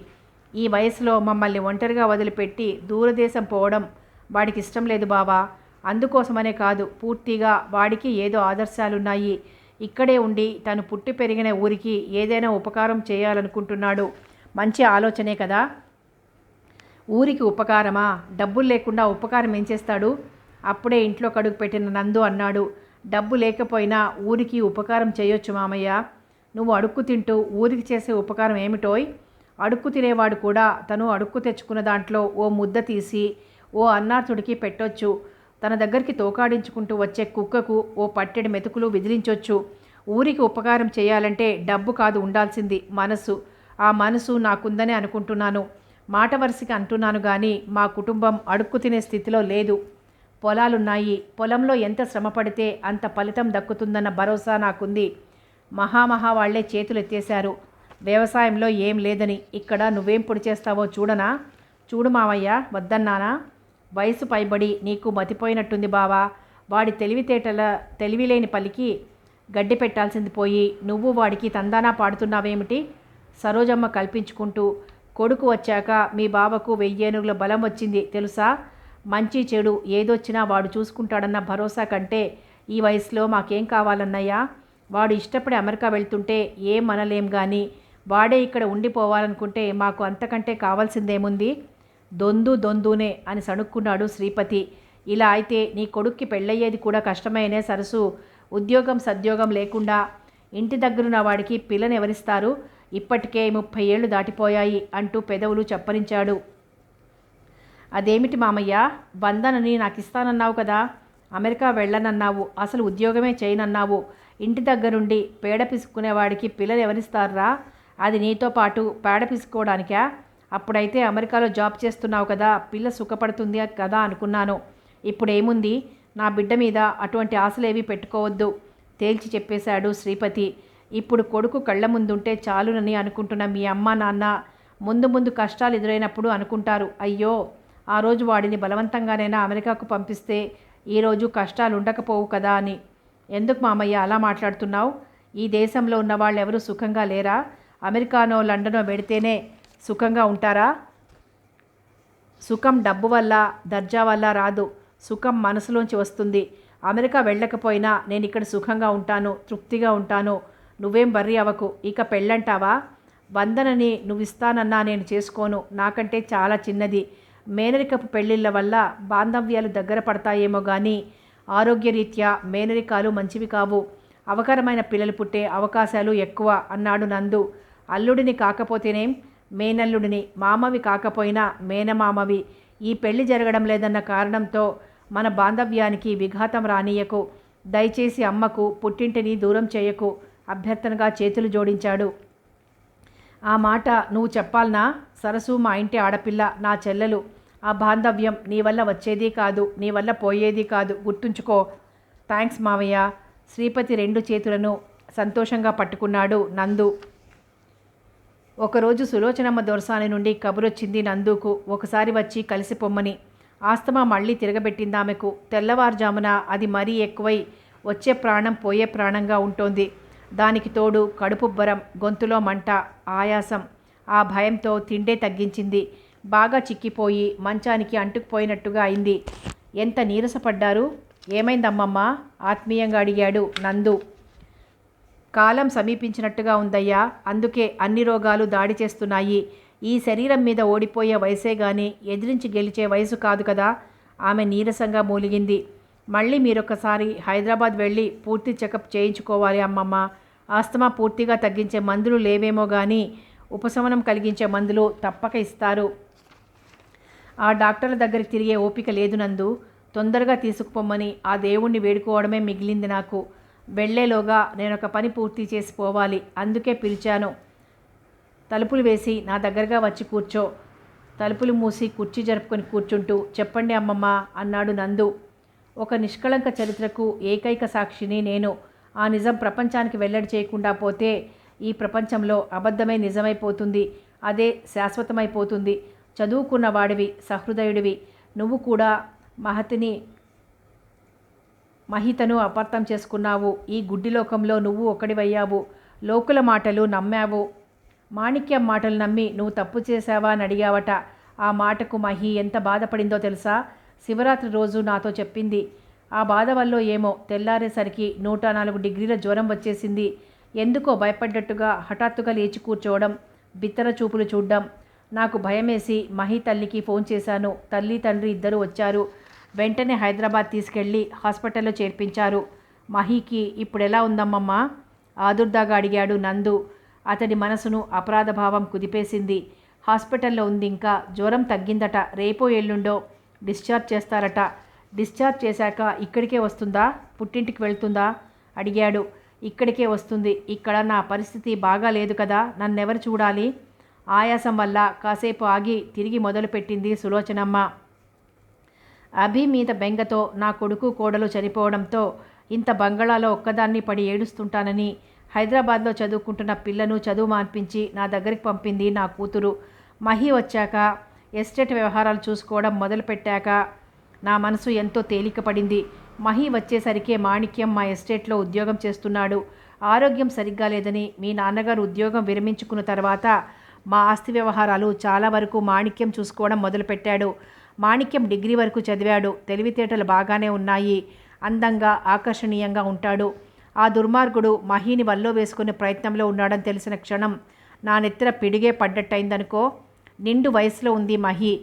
ఈ వయసులో మమ్మల్ని ఒంటరిగా వదిలిపెట్టి దూరదేశం పోవడం వాడికి ఇష్టం లేదు బావా. అందుకోసమనే కాదు, పూర్తిగా వాడికి ఏదో ఆదర్శాలున్నాయి. ఇక్కడే ఉండి తను పుట్టి పెరిగిన ఊరికి ఏదైనా ఉపకారం చేయాలనుకుంటున్నాడు. మంచి ఆలోచనే కదా. ఊరికి ఉపకారమా? డబ్బులు లేకుండా ఉపకారం ఏం చేస్తాడు? అప్పుడే ఇంట్లో కడుగు పెట్టిన నందు అన్నాడు. డబ్బు లేకపోయినా ఊరికి ఉపకారం చేయొచ్చు మామయ్య. నువ్వు అడుక్కు తింటూ ఊరికి చేసే ఉపకారం ఏమిటోయ్? అడుక్కు తినేవాడు కూడా తను అడుక్కు తెచ్చుకున్న దాంట్లో ఓ ముద్ద తీసి ఓ అన్నార్థుడికి పెట్టొచ్చు. తన దగ్గరికి తోకాడించుకుంటూ వచ్చే కుక్కకు ఓ పట్టెడు మెతుకులు విదిలించొచ్చు. ఊరికి ఉపకారం చేయాలంటే డబ్బు కాదు ఉండాల్సింది, మనసు. ఆ మనసు నాకుందని అనుకుంటున్నాను. మాట వరుసకి అంటున్నాను కానీ మా కుటుంబం అడుక్కు తినే స్థితిలో లేదు. పొలాలున్నాయి. పొలంలో ఎంత శ్రమ పడితే అంత ఫలితం దక్కుతుందన్న భరోసా నాకుంది. మహామహా వాళ్లే చేతులు ఎత్తేశారు వ్యవసాయంలో ఏం లేదని. ఇక్కడ నువ్వేం పొడి చేస్తావో చూడనా? చూడు మావయ్య, వద్దన్నానా? వయసు పైబడి నీకు మతిపోయినట్టుంది బావా. వాడి తెలివిలేని పలికి గడ్డి పెట్టాల్సింది పోయి నువ్వు వాడికి తందానా పాడుతున్నావేమిటి? సరోజమ్మ కల్పించుకుంటూ, కొడుకు వచ్చాక మీ బావకు 1000 ఏనుగుల బలం వచ్చింది తెలుసా? మంచి చెడు ఏదొచ్చినా వాడు చూసుకుంటాడన్న భరోసా కంటే ఈ వయసులో మాకేం కావాలన్నయ్యా? వాడు ఇష్టపడి అమెరికా వెళ్తుంటే ఏం అనలేం కానీ వాడే ఇక్కడ ఉండిపోవాలనుకుంటే మాకు అంతకంటే కావాల్సిందేముంది? దొందునే అని సణుక్కున్నాడు శ్రీపతి. ఇలా అయితే నీ కొడుక్కి పెళ్ళయ్యేది కూడా కష్టమైనే సరసు. ఉద్యోగం సద్యోగం లేకుండా ఇంటి దగ్గరున్న వాడికి పిల్లని ఎవరిస్తారు? ఇప్పటికే 30 ఏళ్ళు దాటిపోయాయి అంటూ పెదవులు చప్పరించాడు. అదేమిటి మామయ్య? వందనని నాకు ఇస్తానన్నావు కదా. అమెరికా వెళ్ళనన్నావు. అసలు ఉద్యోగమే చేయనన్నావు. ఇంటి దగ్గరుండి పేడ పిసుక్కునేవాడికి పిల్లలు ఎవరిస్తారా? అది నీతో పాటు పేడ పిసుకోవడానికా? అప్పుడైతే అమెరికాలో జాబ్ చేస్తున్నావు కదా, పిల్ల సుఖపడుతుంది కదా అనుకున్నాను. ఇప్పుడేముంది? నా బిడ్డ మీద అటువంటి ఆశలేవి పెట్టుకోవద్దు తేల్చి చెప్పేశాడు శ్రీపతి. ఇప్పుడు కొడుకు కళ్ళ ముందుంటే చాలునని అనుకుంటున్న మీ అమ్మ నాన్న ముందు ముందు కష్టాలు ఎదురైనప్పుడు అనుకుంటారు, అయ్యో ఆ రోజు వాడిని బలవంతంగానైనా అమెరికాకు పంపిస్తే ఈరోజు కష్టాలు ఉండకపోవు కదా అని. ఎందుకు మామయ్య అలా మాట్లాడుతున్నావు? ఈ దేశంలో ఉన్న వాళ్ళు ఎవరు సుఖంగా లేరా? అమెరికానో లండనో పెడితేనే సుఖంగా ఉంటారా? సుఖం డబ్బు వల్ల దర్జా వల్ల రాదు. సుఖం మనసులోంచి వస్తుంది. అమెరికా వెళ్ళకపోయినా నేను ఇక్కడ సుఖంగా ఉంటాను, తృప్తిగా ఉంటాను. నువ్వేం బర్రీ అవ్వకు. ఇక పెళ్ళంటావా? వందనని నువ్విస్తానన్నా నేను చేసుకోను. నాకంటే చాలా చిన్నది. మేనరికపు పెళ్ళిళ్ళ వల్ల బాంధవ్యాలు దగ్గర పడతాయేమో కానీ ఆరోగ్యరీత్యా మేనరికాలు మంచివి కావు. అవకరమైన పిల్లలు పుట్టే అవకాశాలు ఎక్కువ అన్నాడు నందు. అల్లుడిని కాకపోతేనేం, మేనల్లుడిని, మామవి కాకపోయినా మేనమామవి. ఈ పెళ్లి జరగడం లేదన్న కారణంతో మన బాంధవ్యానికి విఘాతం రానీయకు. దయచేసి అమ్మకు పుట్టింటిని దూరం చేయకు అభ్యర్థనగా చేతులు జోడించాడు. ఆ మాట నువ్వు చెప్పాలనా? సరసు మా ఇంటి ఆడపిల్ల, నా చెల్లెలు. ఆ బాంధవ్యం నీ వల్ల వచ్చేది కాదు, నీ వల్ల పోయేది కాదు, గుర్తుంచుకో. థ్యాంక్స్ మావయ్య. శ్రీపతి 2 చేతులను సంతోషంగా పట్టుకున్నాడు నందు. ఒకరోజు సులోచనమ్మ దొరసాని నుండి కబురొచ్చింది నందుకు, ఒకసారి వచ్చి కలిసి పొమ్మని. ఆస్తమా మళ్ళీ తిరగబెట్టింది ఆమెకు. తెల్లవారుజామున అది మరీ ఎక్కువై వచ్చే ప్రాణం పోయే ప్రాణంగా ఉంటోంది. దానికి తోడు కడుపుబ్బరం, గొంతులో మంట, ఆయాసం. ఆ భయంతో తిండే తగ్గించింది. బాగా చిక్కిపోయి మంచానికి అంటుకుపోయినట్టుగా అయింది. ఎంత నీరసపడ్డారు? ఏమైందమ్మమ్మ? ఆత్మీయంగా అడిగాడు నందు. కాలం సమీపించినట్టుగా ఉందయ్యా, అందుకే అన్ని రోగాలు దాడి చేస్తున్నాయి. ఈ శరీరం మీద ఓడిపోయే వయసే గాని ఎదిరించి గెలిచే వయసు కాదు కదా. ఆమె నీరసంగా మూలిగింది. మళ్ళీ మీరొకసారి హైదరాబాద్ వెళ్ళి పూర్తి చెకప్ చేయించుకోవాలి అమ్మమ్మ. ఆస్తమా పూర్తిగా తగ్గించే మందులు లేవేమో కానీ ఉపశమనం కలిగించే మందులు తప్పక ఇస్తారు. ఆ డాక్టర్ల దగ్గరికి తిరిగే ఓపిక లేదు నందు. తొందరగా తీసుకుపోమ్మని ఆ దేవుణ్ణి వేడుకోవడమే మిగిలింది నాకు. వెళ్లేలోగా నేనొక పని పూర్తి చేసి పోవాలి, అందుకే పిలిచాను. తలుపులు వేసి నా దగ్గరగా వచ్చి కూర్చో. తలుపులు మూసి కుర్చీ జరుపుకొని కూర్చుంటూ చెప్పండి అమ్మమ్మ అన్నాడు నందు. ఒక నిష్కళంక చరిత్రకు ఏకైక సాక్షిని నేను. ఆ నిజం ప్రపంచానికి వెల్లడి చేయకుండా పోతే ఈ ప్రపంచంలో అబద్ధమై నిజమైపోతుంది. అదే శాశ్వతమైపోతుంది. చదువుకున్న వాడివి, సహృదయుడివి. నువ్వు కూడా మహితను అపార్థం చేసుకున్నావు. ఈ గుడ్డిలోకంలో నువ్వు ఒకడివయ్యావు. లోకుల మాటలు నమ్మావు. మాణిక్యం మాటలు నమ్మి నువ్వు తప్పు చేశావా అని అడిగావట. ఆ మాటకు మహి ఎంత బాధపడిందో తెలుసా? శివరాత్రి రోజు నాతో చెప్పింది. ఆ బాధ వల్ల ఏమో తెల్లారేసరికి 104 డిగ్రీల జ్వరం వచ్చేసింది. ఎందుకో భయపడ్డట్టుగా హఠాత్తుగా లేచి కూర్చోవడం, బిత్తర చూపులు చూడ్డం. నాకు భయమేసి మహి తల్లికి ఫోన్ చేశాను. తల్లి తండ్రి ఇద్దరు వచ్చారు. వెంటనే హైదరాబాద్ తీసుకెళ్ళి హాస్పిటల్లో చేర్పించారు. మహికి ఇప్పుడెలా ఉందమ్మమ్మ? ఆదుర్దాగా అడిగాడు నందు. అతడి మనసును అపరాధభావం కుదిపేసింది. హాస్పిటల్లో ఉంది, ఇంకా జ్వరం తగ్గిందట. రేపో ఎల్లుండో డిశ్చార్జ్ చేస్తారట. డిశ్చార్జ్ చేశాక ఇక్కడికే వస్తుందా, పుట్టింటికి వెళ్తుందా అడిగాడు. ఇక్కడికే వస్తుంది. ఇక్కడ నా పరిస్థితి బాగా లేదు కదా, నన్నెవరు చూడాలి? ఆయాసం వల్ల కాసేపు ఆగి తిరిగి మొదలుపెట్టింది సులోచనమ్మ. అభి మీద బెంగతో నా కొడుకు కోడలు చనిపోవడంతో ఇంత బంగళాలో ఒక్కదాన్ని పడి ఏడుస్తుంటానని హైదరాబాద్లో చదువుకుంటున్న పిల్లను చదువు మాన్పించి నా దగ్గరికి పంపింది నా కూతురు. మహి వచ్చాక ఎస్టేట్ వ్యవహారాలు చూసుకోవడం మొదలుపెట్టాక నా మనసు ఎంతో తేలికపడింది. మహి వచ్చేసరికే మాణిక్యం మా ఎస్టేట్లో ఉద్యోగం చేస్తున్నాడు. ఆరోగ్యం సరిగ్గా లేదని మీ నాన్నగారు ఉద్యోగం విరమించుకున్న తర్వాత మా ఆస్తి వ్యవహారాలు చాలా వరకు మాణిక్యం చూసుకోవడం మొదలుపెట్టాడు. మాణిక్యం డిగ్రీ వరకు చదివాడు. తెలివితేటలు బాగానే ఉన్నాయి. అందంగా ఆకర్షణీయంగా ఉంటాడు. ఆ దుర్మార్గుడు మహిని వల్లో వేసుకునే ప్రయత్నంలో ఉన్నాడని తెలిసిన క్షణం నా నెత్తిన పిడిగే పడ్డట్టయిందనుకో. నిండు వయసులో ఉంది మహి.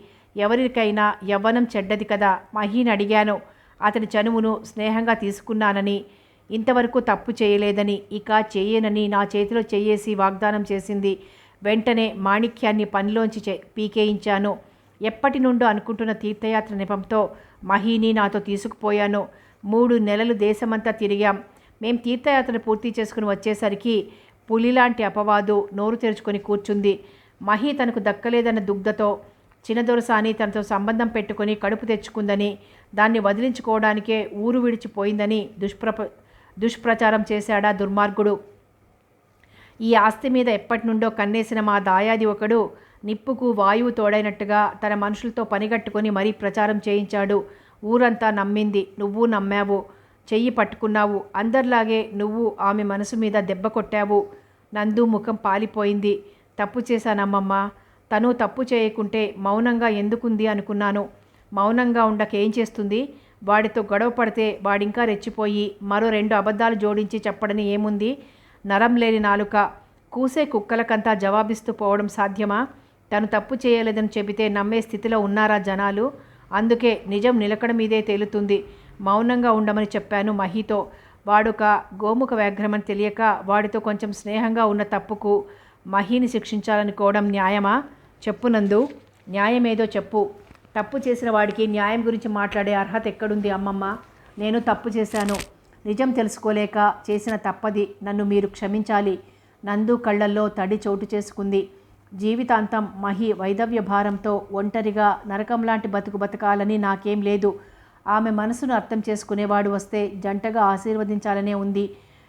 ఎవరికైనా యవ్వనం చెడ్డది కదా. మహిని అడిగాను. అతని చనువును స్నేహంగా తీసుకున్నానని, ఇంతవరకు తప్పు చేయలేదని, ఇక చేయనని నా చేతిలో చెయ్యేసి వాగ్దానం చేసింది. వెంటనే మాణిక్యాన్ని పనిలోంచి పీకేయించాను. ఎప్పటి నుండో అనుకుంటున్న తీర్థయాత్ర నెపంతో మహిని నాతో తీసుకుపోయాను. 3 నెలలు దేశమంతా తిరిగాం. మేం తీర్థయాత్రను పూర్తి చేసుకుని వచ్చేసరికి పులిలాంటి అపవాదు నోరు తెరుచుకొని కూర్చుంది. మహి తనకు దక్కలేదన్న దుగ్ధతో చిన్నదొరసాని తనతో సంబంధం పెట్టుకొని కడుపు తెచ్చుకుందని, దాన్ని వదిలించుకోవడానికే ఊరు విడిచిపోయిందని దుష్ప్రచారం చేశాడా దుర్మార్గుడు. ఈ ఆస్తి మీద ఎప్పటి నుండో కన్నేసిన మా దాయాది ఒకడు నిప్పుకు వాయువు తోడైనట్టుగా తన మనుషులతో పనిగట్టుకొని మరీ ప్రచారం చేయించాడు. ఊరంతా నమ్మింది. నువ్వు నమ్మావు, చెయ్యి పట్టుకున్నావు. అందరిలాగే నువ్వు ఆమె మనసు మీద దెబ్బ కొట్టావు. నందు ముఖం పాలిపోయింది. తప్పు చేశానమ్మమ్మ. తను తప్పు చేయకుంటే మౌనంగా ఎందుకుంది అనుకున్నాను. మౌనంగా ఉండకేం చేస్తుంది? వాడితో గొడవ పడితే వాడింకా రెచ్చిపోయి మరో 2 అబద్ధాలు జోడించి చెప్పడని ఏముంది? నరం లేని నాలుక. కూసే కుక్కలకంతా జవాబిస్తూ పోవడం సాధ్యమా? తను తప్పు చేయలేదని చెబితే నమ్మే స్థితిలో ఉన్నారా జనాలు? అందుకే నిజం నిలకడ మీదే తేలుతుంది. మౌనంగా ఉండమని చెప్పాను మహితో. వాడొక గోముఖ వ్యాఘ్రమని తెలియక వాడితో కొంచెం స్నేహంగా ఉన్న తప్పుకు మహిని శిక్షించాలనుకోవడం న్యాయమా? చెప్పు నందు, న్యాయమేదో చెప్పు. తప్పు చేసిన వాడికి న్యాయం గురించి మాట్లాడే అర్హత ఎక్కడుంది అమ్మమ్మ? నేను తప్పు చేశాను. నిజం తెలుసుకోలేక చేసిన తప్పది. నన్ను మీరు క్షమించాలి. నందు కళ్ళల్లో తడి చోటు చేసుకుంది. జీవితాంతం మహి వైధవ్య భారంతో ఒంటరిగా నరకంలాంటి బతుకు బతకాలని నాకేం లేదు. ఆమె మనసును అర్థం చేసుకునేవాడు వస్తే జంటగా ఆశీర్వదించాలనే ఉంది.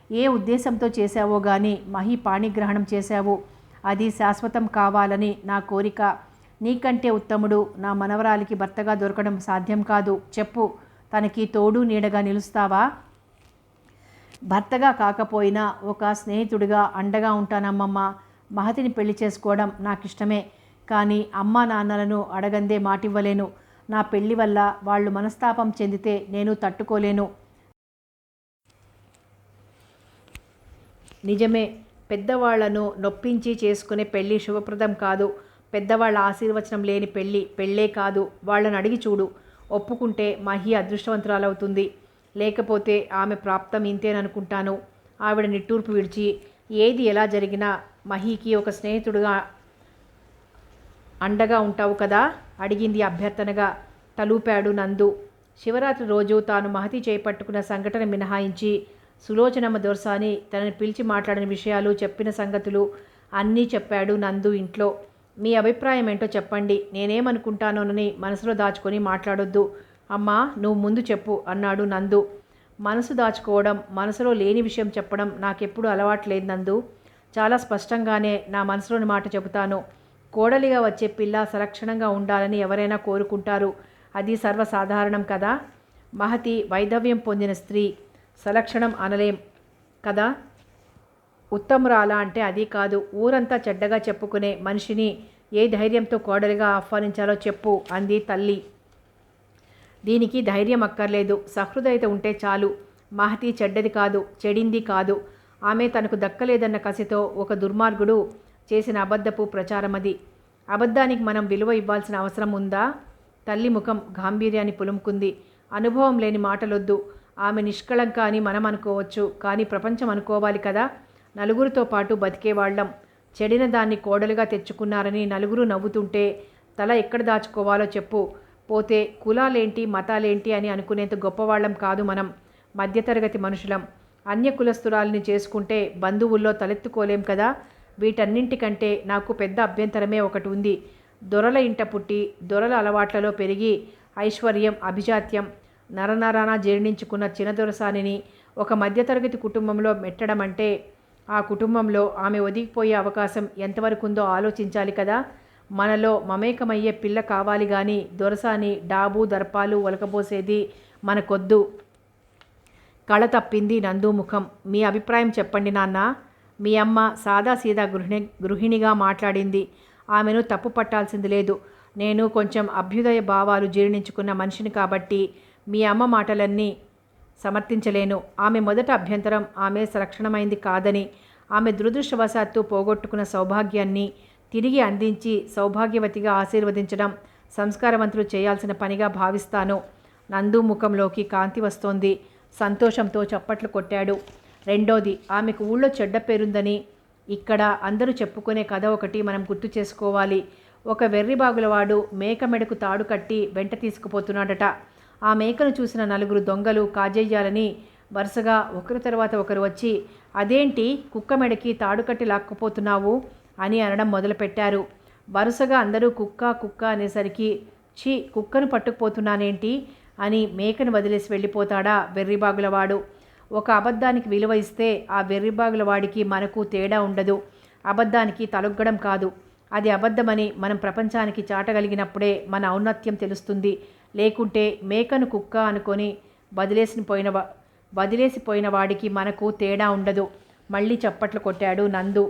ఏ ఉద్దేశంతో చేశావో గాని మహి పాణిగ్రహణం చేశావు. అది శాశ్వతం కావాలని నా కోరిక. నీకంటే ఉత్తముడు నా మనవరాలికి భర్తగా దొరకడం సాధ్యం కాదు. చెప్పు, తనకి తోడు నీడగా నిలుస్తావా? భర్తగా కాకపోయినా ఒక స్నేహితుడిగా అండగా ఉంటానమ్మమ్మ. మహతిని పెళ్లి చేసుకోవడం నాకిష్టమే, కానీ అమ్మా నాన్నలను అడగందే మాటివ్వలేను. నా పెళ్లి వల్ల వాళ్ళు మనస్తాపం చెందితే నేను తట్టుకోలేను. నిజమే, పెద్దవాళ్లను నొప్పించి చేసుకునే పెళ్ళి శుభప్రదం కాదు. పెద్దవాళ్ళ ఆశీర్వచనం లేని పెళ్ళే కాదు. వాళ్ళని అడిగి చూడు. ఒప్పుకుంటే మహి అదృష్టవంతురాలవుతుంది. లేకపోతే ఆమె ప్రాప్తం ఇంతేననుకుంటాను. ఆవిడ నిట్టూర్పు విడిచి, ఏది ఎలా జరిగినా మహికి ఒక స్నేహితుడుగా అండగా ఉంటావు కదా? అడిగింది అభ్యర్థనగా. తలూపాడు నందు. శివరాత్రి రోజు తాను మహతి చేపట్టుకున్న సంఘటన మినహాయించి సులోచనమ్మ దొరసాని తనని పిలిచి మాట్లాడిన విషయాలు, చెప్పిన సంగతులు అన్నీ చెప్పాడు నందు ఇంట్లో. మీ అభిప్రాయం ఏంటో చెప్పండి, నేనేమనుకుంటానోనని మనసులో దాచుకొని మాట్లాడొద్దు. అమ్మా, నువ్వు ముందు చెప్పు అన్నాడు నందు. మనసు దాచుకోవడం, మనసులో లేని విషయం చెప్పడం నాకెప్పుడు అలవాట్లేదు నందు. చాలా స్పష్టంగానే నా మనసులోని మాట చెబుతాను. కోడలిగా వచ్చే పిల్ల సలక్షణంగా ఉండాలని ఎవరైనా కోరుకుంటారు. అది సర్వసాధారణం కదా. మహతి వైధవ్యం పొందిన స్త్రీ, సలక్షణం అనలేం కదా. ఉత్తమురాల అంటే అది కాదు. ఊరంతా చెడ్డగా చెప్పుకునే మనిషిని ఏ ధైర్యంతో కోడలిగా ఆహ్వానించాలో చెప్పు అంది తల్లి. దీనికి ధైర్యం అక్కర్లేదు, సహృదయత ఉంటే చాలు. మహతి చెడ్డది కాదు, చెడింది కాదు. ఆమె తనకు దక్కలేదన్న కసితో ఒక దుర్మార్గుడు చేసిన అబద్ధపు ప్రచారం అది. అబద్ధానికి మనం విలువ ఇవ్వాల్సిన అవసరం ఉందా? తల్లి ముఖం గాంభీర్యాన్ని పులుముకుంది. అనుభవం లేని మాటలొద్దు. ఆమె నిష్కళంక అని మనం అనుకోవచ్చు, కానీ ప్రపంచం అనుకోవాలి కదా. నలుగురితో పాటు బతికేవాళ్ళం. చెడిన దాన్ని కోడలుగా తెచ్చుకున్నారని నలుగురు నవ్వుతుంటే తల ఎక్కడ దాచుకోవాలో చెప్పు. పోతే కులాలేంటి మతాలేంటి అని అనుకునేంత గొప్పవాళ్ళం కాదు మనం. మధ్యతరగతి మనుషులం. అన్య కులస్తురాలని చేసుకుంటే బంధువుల్లో తలెత్తుకోలేం కదా. వీటన్నింటికంటే నాకు పెద్ద అభ్యంతరమే ఒకటి ఉంది. దొరల ఇంట పుట్టి దొరల అలవాట్లలో పెరిగి ఐశ్వర్యం అభిజాత్యం నరనరాన జీర్ణించుకున్న చిన్నదొరసానిని ఒక మధ్యతరగతి కుటుంబంలో మెట్టడం అంటే ఆ కుటుంబంలో ఆమె ఒదిగిపోయే అవకాశం ఎంతవరకు ఉందో ఆలోచించాలి కదా. మనలో మమేకమయ్యే పిల్ల కావాలి కానీ దొరసాని డాబు దర్పాలు ఒలకబోసేది మనకొద్దు. కళ తప్పింది నందు ముఖం. మీ అభిప్రాయం చెప్పండి నాన్న. మీ అమ్మ సాదాసీదా గృహిణిగా మాట్లాడింది. ఆమెను తప్పు పట్టాల్సింది లేదు. నేను కొంచెం అభ్యుదయ భావాలు జీర్ణించుకున్న మనిషిని కాబట్టి మీ అమ్మ మాటలన్నీ సమర్థించలేను. ఆమె మొదట అభ్యంతరం ఆమె సలక్షణమైంది కాదని, ఆమె దురదృష్టవశాత్తు పోగొట్టుకున్న సౌభాగ్యాన్ని తిరిగి అందించి సౌభాగ్యవతిగా ఆశీర్వదించడం సంస్కారవంతులు చేయాల్సిన పనిగా భావిస్తాను. నందు ముఖంలోకి కాంతి వస్తోంది. సంతోషంతో చప్పట్లు కొట్టాడు. రెండోది, ఆమెకు ఊళ్ళో చెడ్డ పేరుందని ఇక్కడ అందరూ చెప్పుకునే కథ ఒకటి మనం గుర్తు చేసుకోవాలి. ఒక వెర్రిబాగులవాడు మేక మెడకు తాడు కట్టి వెంట తీసుకుపోతున్నాడట. ఆ మేకను చూసిన నలుగురు దొంగలు కాజేయాలని వరుసగా ఒకరి తర్వాత ఒకరు వచ్చి, అదేంటి కుక్క మెడకి తాడు కట్టి లాక్కుపోతున్నావు అని అనడం మొదలుపెట్టారు. వరుసగా అందరూ కుక్క కుక్క అనేసరికి, ఛీ, కుక్కను పట్టుకుపోతున్నానేంటి అని మేకను వదిలేసి వెళ్ళిపోతాడా వెర్రిబాగులవాడు. ఒక అబద్ధానికి విలువ ఇస్తే ఆ వెర్రిబాగులవాడికి మనకు తేడా ఉండదు. అబద్ధానికి తలొగ్గడం కాదు, అది అబద్ధమని మనం ప్రపంచానికి చాటగలిగినప్పుడే మన ఔన్నత్యం తెలుస్తుంది. లేకుంటే మేకను కుక్క అనుకొని వదిలేసిపోయిన వాడికి మనకు తేడా ఉండదు. మళ్ళీ చప్పట్లు కొట్టాడు నందు.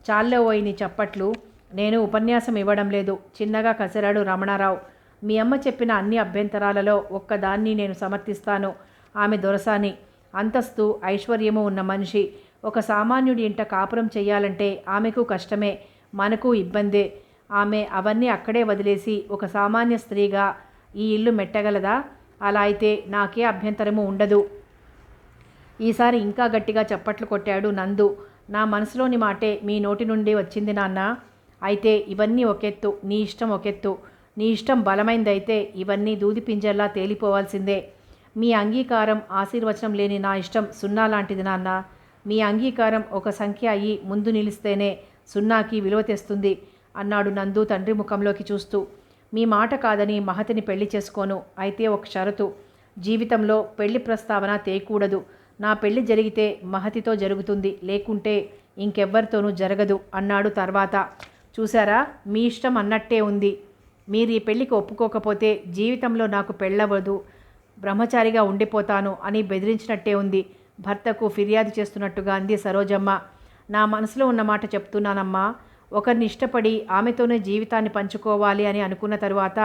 చాల్లో పోయిన చప్పట్లు, నేను ఉపన్యాసం ఇవ్వడం లేదు, చిన్నగా కసిరాడు రమణారావు. మీ అమ్మ చెప్పిన అన్ని అభ్యంతరాలలో ఒక్కదాన్ని నేను సమర్థిస్తాను. ఆమె దొరసాని, అంతస్తు ఐశ్వర్యము ఉన్న మనిషి. ఒక సామాన్యుడి ఇంట కాపురం చెయ్యాలంటే ఆమెకు కష్టమే, మనకు ఇబ్బందే. ఆమె అవన్నీ అక్కడే వదిలేసి ఒక సామాన్య స్త్రీగా ఈ ఇల్లు మెట్టగలదా? అలా అయితే నాకే అభ్యంతరము ఉండదు. ఈసారి ఇంకా గట్టిగా చప్పట్లు కొట్టాడు నందు. నా మనసులోని మాటే మీ నోటి నుండి వచ్చింది నాన్న. అయితే ఇవన్నీ ఒకెత్తు, నీ ఇష్టం ఒకెత్తు. నీ ఇష్టం బలమైందైతే ఇవన్నీ దూది పింజల్లా తేలిపోవాల్సిందే. మీ అంగీకారం ఆశీర్వచనం లేని నా ఇష్టం సున్నా లాంటిది నాన్న. మీ అంగీకారం ఒక సంఖ్య అయ్యి ముందు నిలిస్తేనే సున్నాకి విలువ తెస్తుంది అన్నాడు నందు తండ్రి ముఖంలోకి చూస్తూ. మీ మాట కాదని మహతిని పెళ్లి చేసుకోను. అయితే ఒక షరతు, జీవితంలో పెళ్లి ప్రస్తావన తేయకూడదు. నా పెళ్లి జరిగితే మహతితో జరుగుతుంది, లేకుంటే ఇంకెవ్వరితోనూ జరగదు అన్నాడు తర్వాత. చూసారా, మీ ఇష్టం అన్నట్టే ఉంది. మీరు ఈ పెళ్లికి ఒప్పుకోకపోతే జీవితంలో నాకు పెళ్ళవదు, బ్రహ్మచారిగా ఉండిపోతాను అని బెదిరించినట్టే ఉంది. భర్తకు ఫిర్యాదు చేస్తున్నట్టుగా అంది సరోజమ్మ. నా మనసులో ఉన్న మాట చెప్తున్నానమ్మా. ఒకరిని ఇష్టపడి ఆమెతోనే జీవితాన్ని పంచుకోవాలి అని అనుకున్న తరువాత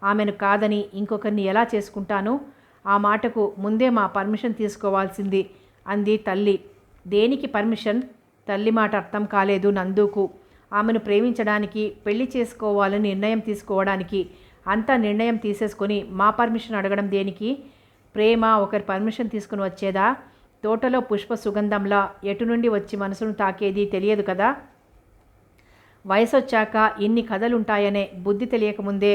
ఆమెను కాదని ఇంకొకరిని ఎలా చేసుకుంటాను? ఆ మాటకు ముందే మా పర్మిషన్ తీసుకోవాల్సింది అంది తల్లి. దేనికి పర్మిషన్? తల్లి మాట అర్థం కాలేదు నందుకు. ఆమెను ప్రేమించడానికి, పెళ్లి చేసుకోవాలని నిర్ణయం తీసుకోవడానికి. అంతా నిర్ణయం తీసేసుకొని మా పర్మిషన్ అడగడం దేనికి? ప్రేమ ఒకరి పర్మిషన్ తీసుకుని వచ్చేదా? తోటలో పుష్ప సుగంధంలా ఎటు నుండి వచ్చి మనసును తాకేది తెలియదు కదా. వయసొచ్చాక ఇన్ని కథలుంటాయనే బుద్ధి తెలియకముందే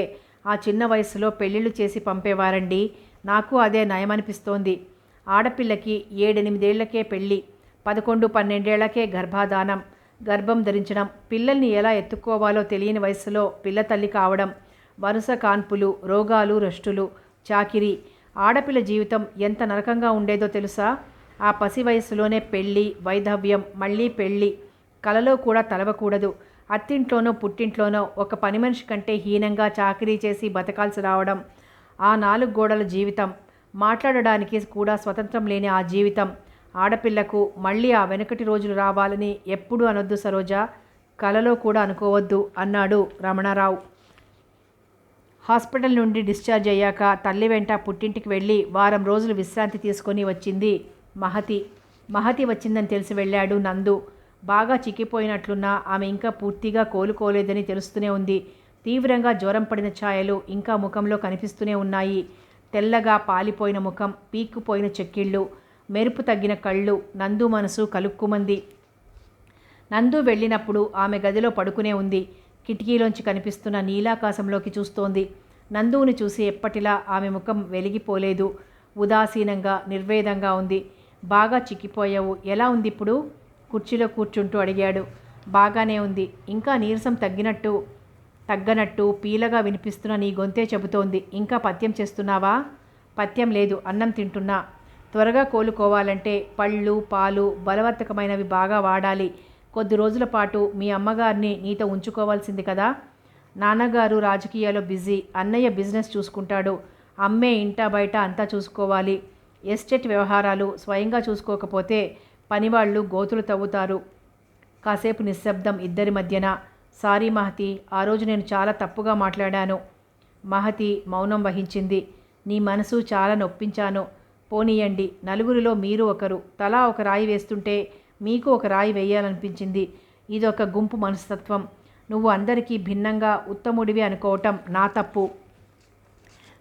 ఆ చిన్న వయసులో పెళ్ళిళ్ళు చేసి పంపేవారండి. నాకు అదే నయమనిపిస్తోంది. ఆడపిల్లకి 7-8 పెళ్ళి, 11-12 గర్భాధానం, గర్భం ధరించడం, పిల్లల్ని ఎలా ఎత్తుక్కోవాలో తెలియని వయసులో పిల్ల తల్లి కావడం, వరుస కాన్పులు, రోగాలు, రష్టులు, చాకిరీ. ఆడపిల్ల జీవితం ఎంత నరకంగా ఉండేదో తెలుసా? ఆ పసి వయసులోనే పెళ్ళి, వైధవ్యం, మళ్ళీ పెళ్ళి. కలలో కూడా తలవకూడదు. అత్తింట్లోనో పుట్టింట్లోనో ఒక పని మనిషి కంటే హీనంగా చాకరీ చేసి బతకాల్సి రావడం. ఆ 4 గోడల జీవితం, మాట్లాడడానికి కూడా స్వతంత్రం లేని ఆ జీవితం. ఆడపిల్లకు మళ్ళీ ఆ వెనకటి రోజులు రావాలని ఎప్పుడూ అనొద్దు సరోజ, కలలో కూడా అనుకోవద్దు అన్నాడు రమణారావు. హాస్పిటల్ నుండి డిశ్చార్జ్ అయ్యాక తల్లి వెంట పుట్టింటికి వెళ్ళి వారం రోజులు విశ్రాంతి తీసుకొని వచ్చింది మహతి వచ్చిందని తెలిసి వెళ్ళాడు నందు. బాగా చిక్కిపోయినట్లున్నా ఆమె ఇంకా పూర్తిగా కోలుకోలేదని తెలుస్తూనే ఉంది. తీవ్రంగా జ్వరం పడిన ఛాయలు ఇంకా ముఖంలో కనిపిస్తూనే ఉన్నాయి. తెల్లగా పాలిపోయిన ముఖం, పీక్కుపోయిన చెక్కిళ్ళు, మెరుపు తగ్గిన కళ్ళు. నందు మనసు కలుక్కుమంది. నందు వెళ్ళినప్పుడు ఆమె గదిలో పడుకునే ఉంది. కిటికీలోంచి కనిపిస్తున్న నీలాకాశంలోకి చూస్తోంది. నందువుని చూసి ఎప్పటిలా ఆమె ముఖం వెలిగిపోలేదు. ఉదాసీనంగా, నిర్వేదంగా ఉంది. బాగా చిక్కిపోయావు, ఎలా ఉంది ఇప్పుడు? కుర్చీలో కూర్చుంటూ అడిగాడు. బాగానే ఉంది. ఇంకా నీరసం తగ్గనట్టు పీలగా వినిపిస్తున్న నీ గొంతే చెబుతోంది. ఇంకా పథ్యం చేస్తున్నావా? పథ్యం లేదు, అన్నం తింటున్నా. త్వరగా కోలుకోవాలంటే పళ్ళు, పాలు, బలవర్ధకమైనవి బాగా వాడాలి. కొద్ది రోజుల పాటు మీ అమ్మగారిని నీతో ఉంచుకోవాల్సింది కదా. నాన్నగారు రాజకీయాల్లో బిజీ, అన్నయ్య బిజినెస్ చూసుకుంటాడు. అమ్మే ఇంటా బయట అంతా చూసుకోవాలి. ఎస్టేట్ వ్యవహారాలు స్వయంగా చూసుకోకపోతే పనివాళ్ళు గోతులు తవ్వుతారు. కాసేపు నిశ్శబ్దం ఇద్దరి మధ్యన. సారీ మహతి, ఆ రోజు నేను చాలా తప్పుగా మాట్లాడాను. మహతి మౌనం వహించింది. నీ మనసు చాలా నొప్పించాను. పోనీయండి, నలుగురిలో మీరు ఒకరు. తలా ఒక రాయి వేస్తుంటే మీకు ఒక రాయి వేయాలనిపించింది. ఇదొక గుంపు మనస్తత్వం. నువ్వు అందరికీ భిన్నంగా ఉత్తముడివి అనుకోవటం నా తప్పు.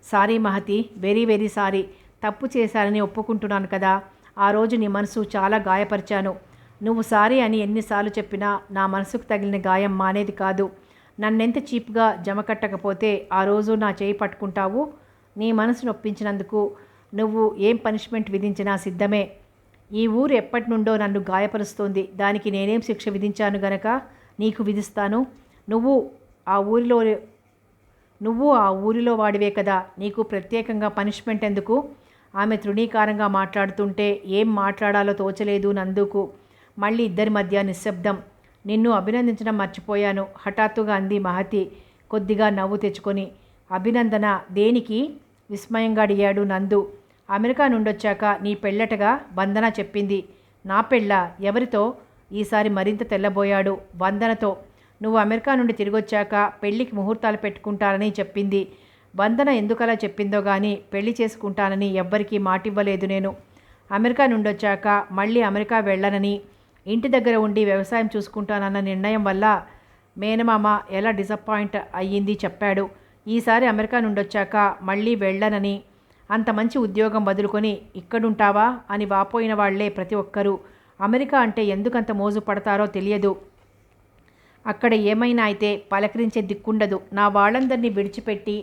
Sorry Mahathi, very very sorry. తప్పు చేశానని ఒప్పుకుంటున్నాను కదా. ఆ రోజు నీ మనసు చాలా గాయపరిచాను. నువ్వు సారీ అని ఎన్నిసార్లు చెప్పినా నా మనసుకు తగిలిన గాయం మానేది కాదు. నన్నెంత చీప్గా జమకట్టకపోతే ఆ రోజు నా చేయి పట్టుకుంటావు. నీ మనసు నొప్పించినందుకు నువ్వు ఏం పనిష్మెంట్ విధించినా సిద్ధమే. ఈ ఊరు ఎప్పటి నుండో నన్ను గాయపరుస్తోంది. దానికి నేనేం శిక్ష విధించాను గనక నీకు విధిస్తాను. నువ్వు ఆ ఊరిలో వాడివే కదా, నీకు ప్రత్యేకంగా పనిష్మెంట్ ఎందుకు? ఆమె తృణీకారంగా మాట్లాడుతుంటే ఏం మాట్లాడాలో తోచలేదు నందుకు. మళ్ళీ ఇద్దరి మధ్య నిశ్శబ్దం. నిన్ను అభినందించడం మర్చిపోయాను హఠాత్తుగా అంది మహతి కొద్దిగా నవ్వు తెచ్చుకొని. అభినందన దేనికి? విస్మయంగా అడిగాడు నందు. అమెరికా నుండొచ్చాక నీ పెళ్ళటగా వందన చెప్పింది. నా పెళ్ళా? ఎవరితో? ఈసారి మరింత తెల్లబోయాడు. వందనతో. నువ్వు అమెరికా నుండి తిరిగొచ్చాక పెళ్ళికి ముహూర్తాలు పెట్టుకుంటానని చెప్పింది. వందన ఎందుకలా చెప్పిందో కానీ పెళ్లి చేసుకుంటానని ఎవ్వరికీ మాటివ్వలేదు నేను. అమెరికా నుండొచ్చాక మళ్ళీ అమెరికా వెళ్ళనని, ఇంటి దగ్గర ఉండి వ్యవసాయం చూసుకుంటానన్న నిర్ణయం వల్ల మేనమామ ఎలా డిసప్పాయింట్ అయ్యింది చెప్పాడు. ఈసారి అమెరికా నుండొచ్చాక మళ్ళీ వెళ్ళనని, అంత మంచి ఉద్యోగం వదులుకొని ఇక్కడుంటావా అని వాపోయిన వాళ్లే ప్రతి ఒక్కరూ. అమెరికా అంటే ఎందుకంత మోజు పడతారో తెలియదు. అక్కడ ఏమైనా అయితే పలకరించే దిక్కుండదు. నా వాళ్ళందరినీ విడిచిపెట్టి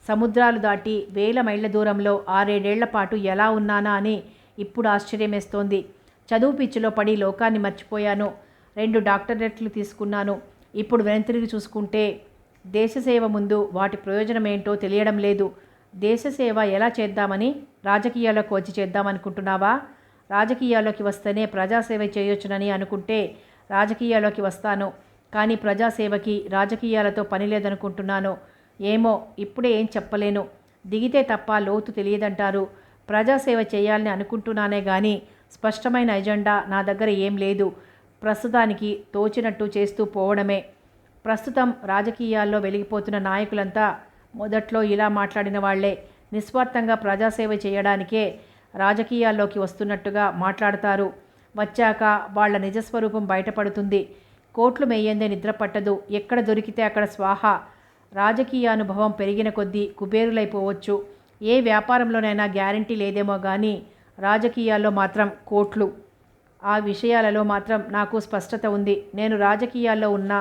సముద్రాలు దాటి 1000 మైళ్ళ దూరంలో 6-7 పాటు ఎలా ఉన్నానా అని ఇప్పుడు ఆశ్చర్యమేస్తోంది. చదువు పిచ్చిలో పడి లోకాన్ని మర్చిపోయాను. 2 డాక్టరేట్లు తీసుకున్నాను. ఇప్పుడు వెనుతిరిగి చూసుకుంటే దేశసేవ ముందు వాటి ప్రయోజనం ఏంటో తెలియడం లేదు. దేశసేవ ఎలా చేద్దామని? రాజకీయాల్లోకి వచ్చి చేద్దామనుకుంటున్నావా? రాజకీయాల్లోకి వస్తేనే ప్రజాసేవ చేయొచ్చునని అనుకుంటే రాజకీయాల్లోకి వస్తాను. కానీ ప్రజాసేవకి రాజకీయాలతో పని లేదనుకుంటున్నాను. ఏమో, ఇప్పుడే ఏం చెప్పలేను. దిగితే తప్ప లోతు తెలియదంటారు. ప్రజాసేవ చేయాలని అనుకుంటున్నానే కానీ స్పష్టమైన ఎజెండా నా దగ్గర ఏం లేదు. ప్రస్తుతానికి తోచినట్టు చేస్తూ పోవడమే. ప్రస్తుతం రాజకీయాల్లో వెలిగిపోతున్న నాయకులంతా మొదట్లో ఇలా మాట్లాడిన వాళ్లే. నిస్వార్థంగా ప్రజాసేవ చేయడానికే రాజకీయాల్లోకి వస్తున్నట్టుగా మాట్లాడతారు. వచ్చాక వాళ్ల నిజస్వరూపం బయటపడుతుంది. కోట్లు మెయ్యందే నిద్ర పట్టదు. ఎక్కడ దొరికితే అక్కడ స్వాహ. రాజకీయానుభవం పెరిగిన కొద్దీ కుబేరులైపోవచ్చు. ఏ వ్యాపారంలోనైనా గ్యారంటీ లేదేమో కానీ రాజకీయాల్లో మాత్రం కోట్లు. ఆ విషయాలలో మాత్రం నాకు స్పష్టత ఉంది. నేను రాజకీయాల్లో ఉన్నా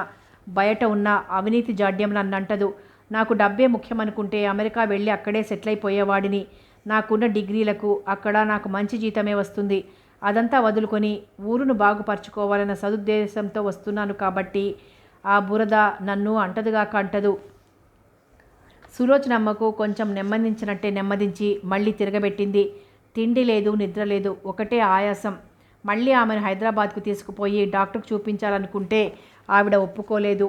బయట ఉన్న అవినీతి జాడ్యం నన్నంటదు. నాకు డబ్బే ముఖ్యమనుకుంటే అమెరికా వెళ్ళి అక్కడే సెటిల్ అయిపోయేవాడిని. నాకున్న డిగ్రీలకు అక్కడ నాకు మంచి జీతమే వస్తుంది. అదంతా వదులుకొని ఊరును బాగుపరచుకోవాలన్న సదుద్దేశంతో వస్తున్నాను కాబట్టి ఆ బురద నన్ను అంటదుగాక అంటదు. సులోచనమ్మకు కొంచెం నెమ్మదించినట్టే నెమ్మదించి మళ్ళీ తిరగబెట్టింది. తిండి లేదు, నిద్ర లేదు, ఒకటే ఆయాసం. మళ్ళీ ఆమెను హైదరాబాద్కు తీసుకుపోయి డాక్టర్కు చూపించాలనుకుంటే ఆవిడ ఒప్పుకోలేదు.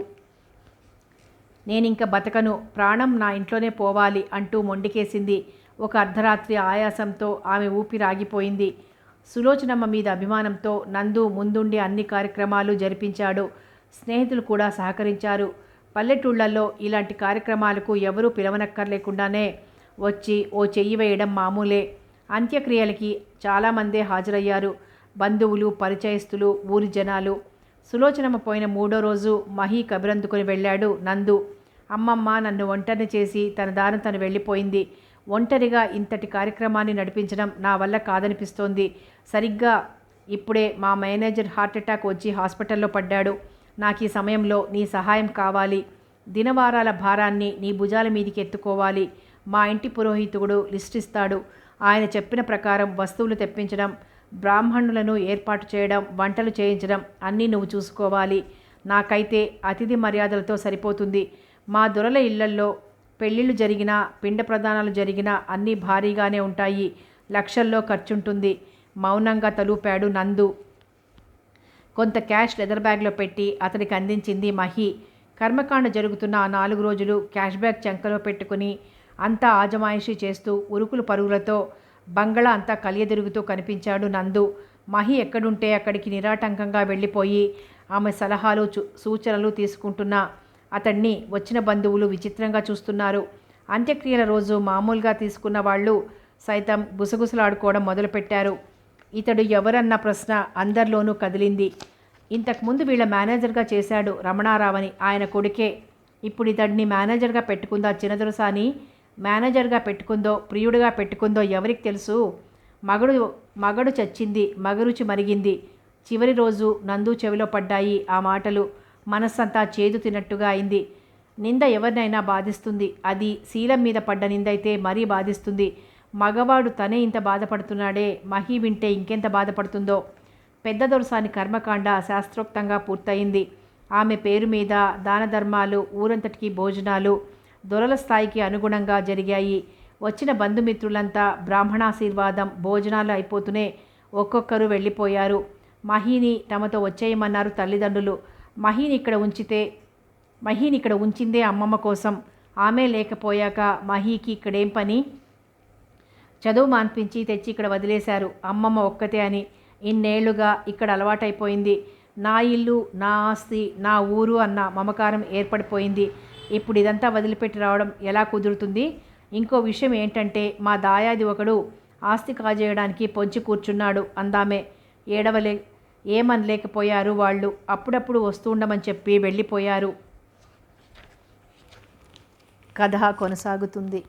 నేనింక బతకను, ప్రాణం నా ఇంట్లోనే పోవాలి అంటూ మొండికేసింది. ఒక అర్ధరాత్రి ఆయాసంతో ఆమె ఊపిరి ఆగిపోయింది. సులోచనమ్మ మీద అభిమానంతో నందు ముందుండి అన్ని కార్యక్రమాలు జరిపించాడు. స్నేహితులు కూడా సహకరించారు. పల్లెటూళ్లలో ఇలాంటి కార్యక్రమాలకు ఎవరూ పిలవనక్కర్లేకుండానే వచ్చి ఓ చెయ్యి వేయడం మామూలే. అంత్యక్రియలకి చాలామందే హాజరయ్యారు. బంధువులు, పరిచయస్తులు, ఊరి జనాలు. సులోచనమ్మ పోయిన 3వ రోజు మహి కబురందుకొని వెళ్ళాడు నందు. అమ్మమ్మ నన్ను ఒంటరిని చేసి తన దారిన తను వెళ్ళిపోయింది. ఒంటరిగా ఇంతటి కార్యక్రమాన్ని నడిపించడం నా వల్ల కాదనిపిస్తోంది. సరిగ్గా ఇప్పుడే మా మేనేజర్ హార్ట్అటాక్ వచ్చి హాస్పిటల్లో పడ్డాడు. నాకు ఈ సమయంలో నీ సహాయం కావాలి. దినవారాల భారాన్ని నీ భుజాల మీదికి ఎత్తుకోవాలి. మా ఇంటి పురోహితుడు లిస్ట్ ఇస్తాడు. ఆయన చెప్పిన ప్రకారం వస్తువులు తెప్పించడం, బ్రాహ్మణులను ఏర్పాటు చేయడం, వంటలు చేయించడం అన్నీ నువ్వు చూసుకోవాలి. నాకైతే అతిథి మర్యాదలతో సరిపోతుంది. మా దొరల ఇళ్లల్లో పెళ్ళిళ్ళు జరిగినా, పిండ ప్రదానాలు జరిగినా అన్నీ భారీగానే ఉంటాయి. లక్షల్లో ఖర్చుంటుంది. మౌనంగా తలూపాడు నందు. కొంత క్యాష్ లెదర్ బ్యాగ్లో పెట్టి అతడికి అందించింది మహి. కర్మకాండ జరుగుతున్న ఆ 4 రోజులు క్యాష్ బ్యాగ్ చంకలో పెట్టుకుని అంతా ఆజమాయిషీ చేస్తూ ఉరుకులు పరుగులతో బంగళా అంతా కలియదిరుగుతూ కనిపించాడు నందు. మహి ఎక్కడుంటే అక్కడికి నిరాటంకంగా వెళ్ళిపోయి ఆమె సలహాలు సూచనలు తీసుకుంటున్న అతన్ని వచ్చిన బంధువులు విచిత్రంగా చూస్తున్నారు. అంత్యక్రియల రోజు మామూలుగా తీసుకున్న వాళ్ళు సైతం గుసగుసలాడుకోవడం మొదలుపెట్టారు. ఇతడు ఎవరన్న ప్రశ్న అందరిలోనూ కదిలింది. ఇంతకుముందు వీళ్ళ మేనేజర్గా చేశాడు రమణారావని, ఆయన కొడుకే. ఇప్పుడు ఇతడిని మేనేజర్గా పెట్టుకుందా చిన్నదొరసాని? మేనేజర్గా పెట్టుకుందో ప్రియుడిగా పెట్టుకుందో ఎవరికి తెలుసు? మగడు చచ్చింది, మగరుచి మరిగింది. చివరి రోజు నందు చెవిలో పడ్డాయి ఆ మాటలు. మనస్సంతా చేదు తిన్నట్టుగా అయింది. నింద ఎవరినైనా బాధిస్తుంది. అది శీలం మీద పడ్డ నిందైతే మరీ బాధిస్తుంది. మగవాడు తనే ఇంత బాధపడుతున్నాడే, మహి వింటే ఇంకెంత బాధపడుతుందో. పెద్ద దొరసాని కర్మకాండ శాస్త్రోక్తంగా పూర్తయింది. ఆమె పేరు మీద దాన ధర్మాలు, ఊరంతటికి భోజనాలు దొరల స్థాయికి అనుగుణంగా జరిగాయి. వచ్చిన బంధుమిత్రులంతా బ్రాహ్మణాశీర్వాదం, భోజనాలు అయిపోతూనే ఒక్కొక్కరు వెళ్ళిపోయారు. మహిని తమతో వచ్చేయమన్నారు తల్లిదండ్రులు. మహిని ఇక్కడ ఉంచిందే అమ్మమ్మ కోసం. ఆమె లేకపోయాక మహికి ఇక్కడేం పని? చదువు మాన్పించి తెచ్చి ఇక్కడ వదిలేశారు. అమ్మమ్మ ఒక్కతే అని ఇన్నేళ్లుగా ఇక్కడ అలవాటైపోయింది. నా ఇల్లు, నా ఆస్తి, నా ఊరు అన్న మమకారం ఏర్పడిపోయింది. ఇప్పుడు ఇదంతా వదిలిపెట్టి రావడం ఎలా కుదురుతుంది? ఇంకో విషయం ఏంటంటే మా దాయాది ఒకడు ఆస్తి కాజేయడానికి పొంచి కూర్చున్నాడు అందామే. ఏమనలేకపోయారు వాళ్ళు. అప్పుడప్పుడు వస్తూ ఉండమని చెప్పి వెళ్ళిపోయారు. కథ కొనసాగుతుంది.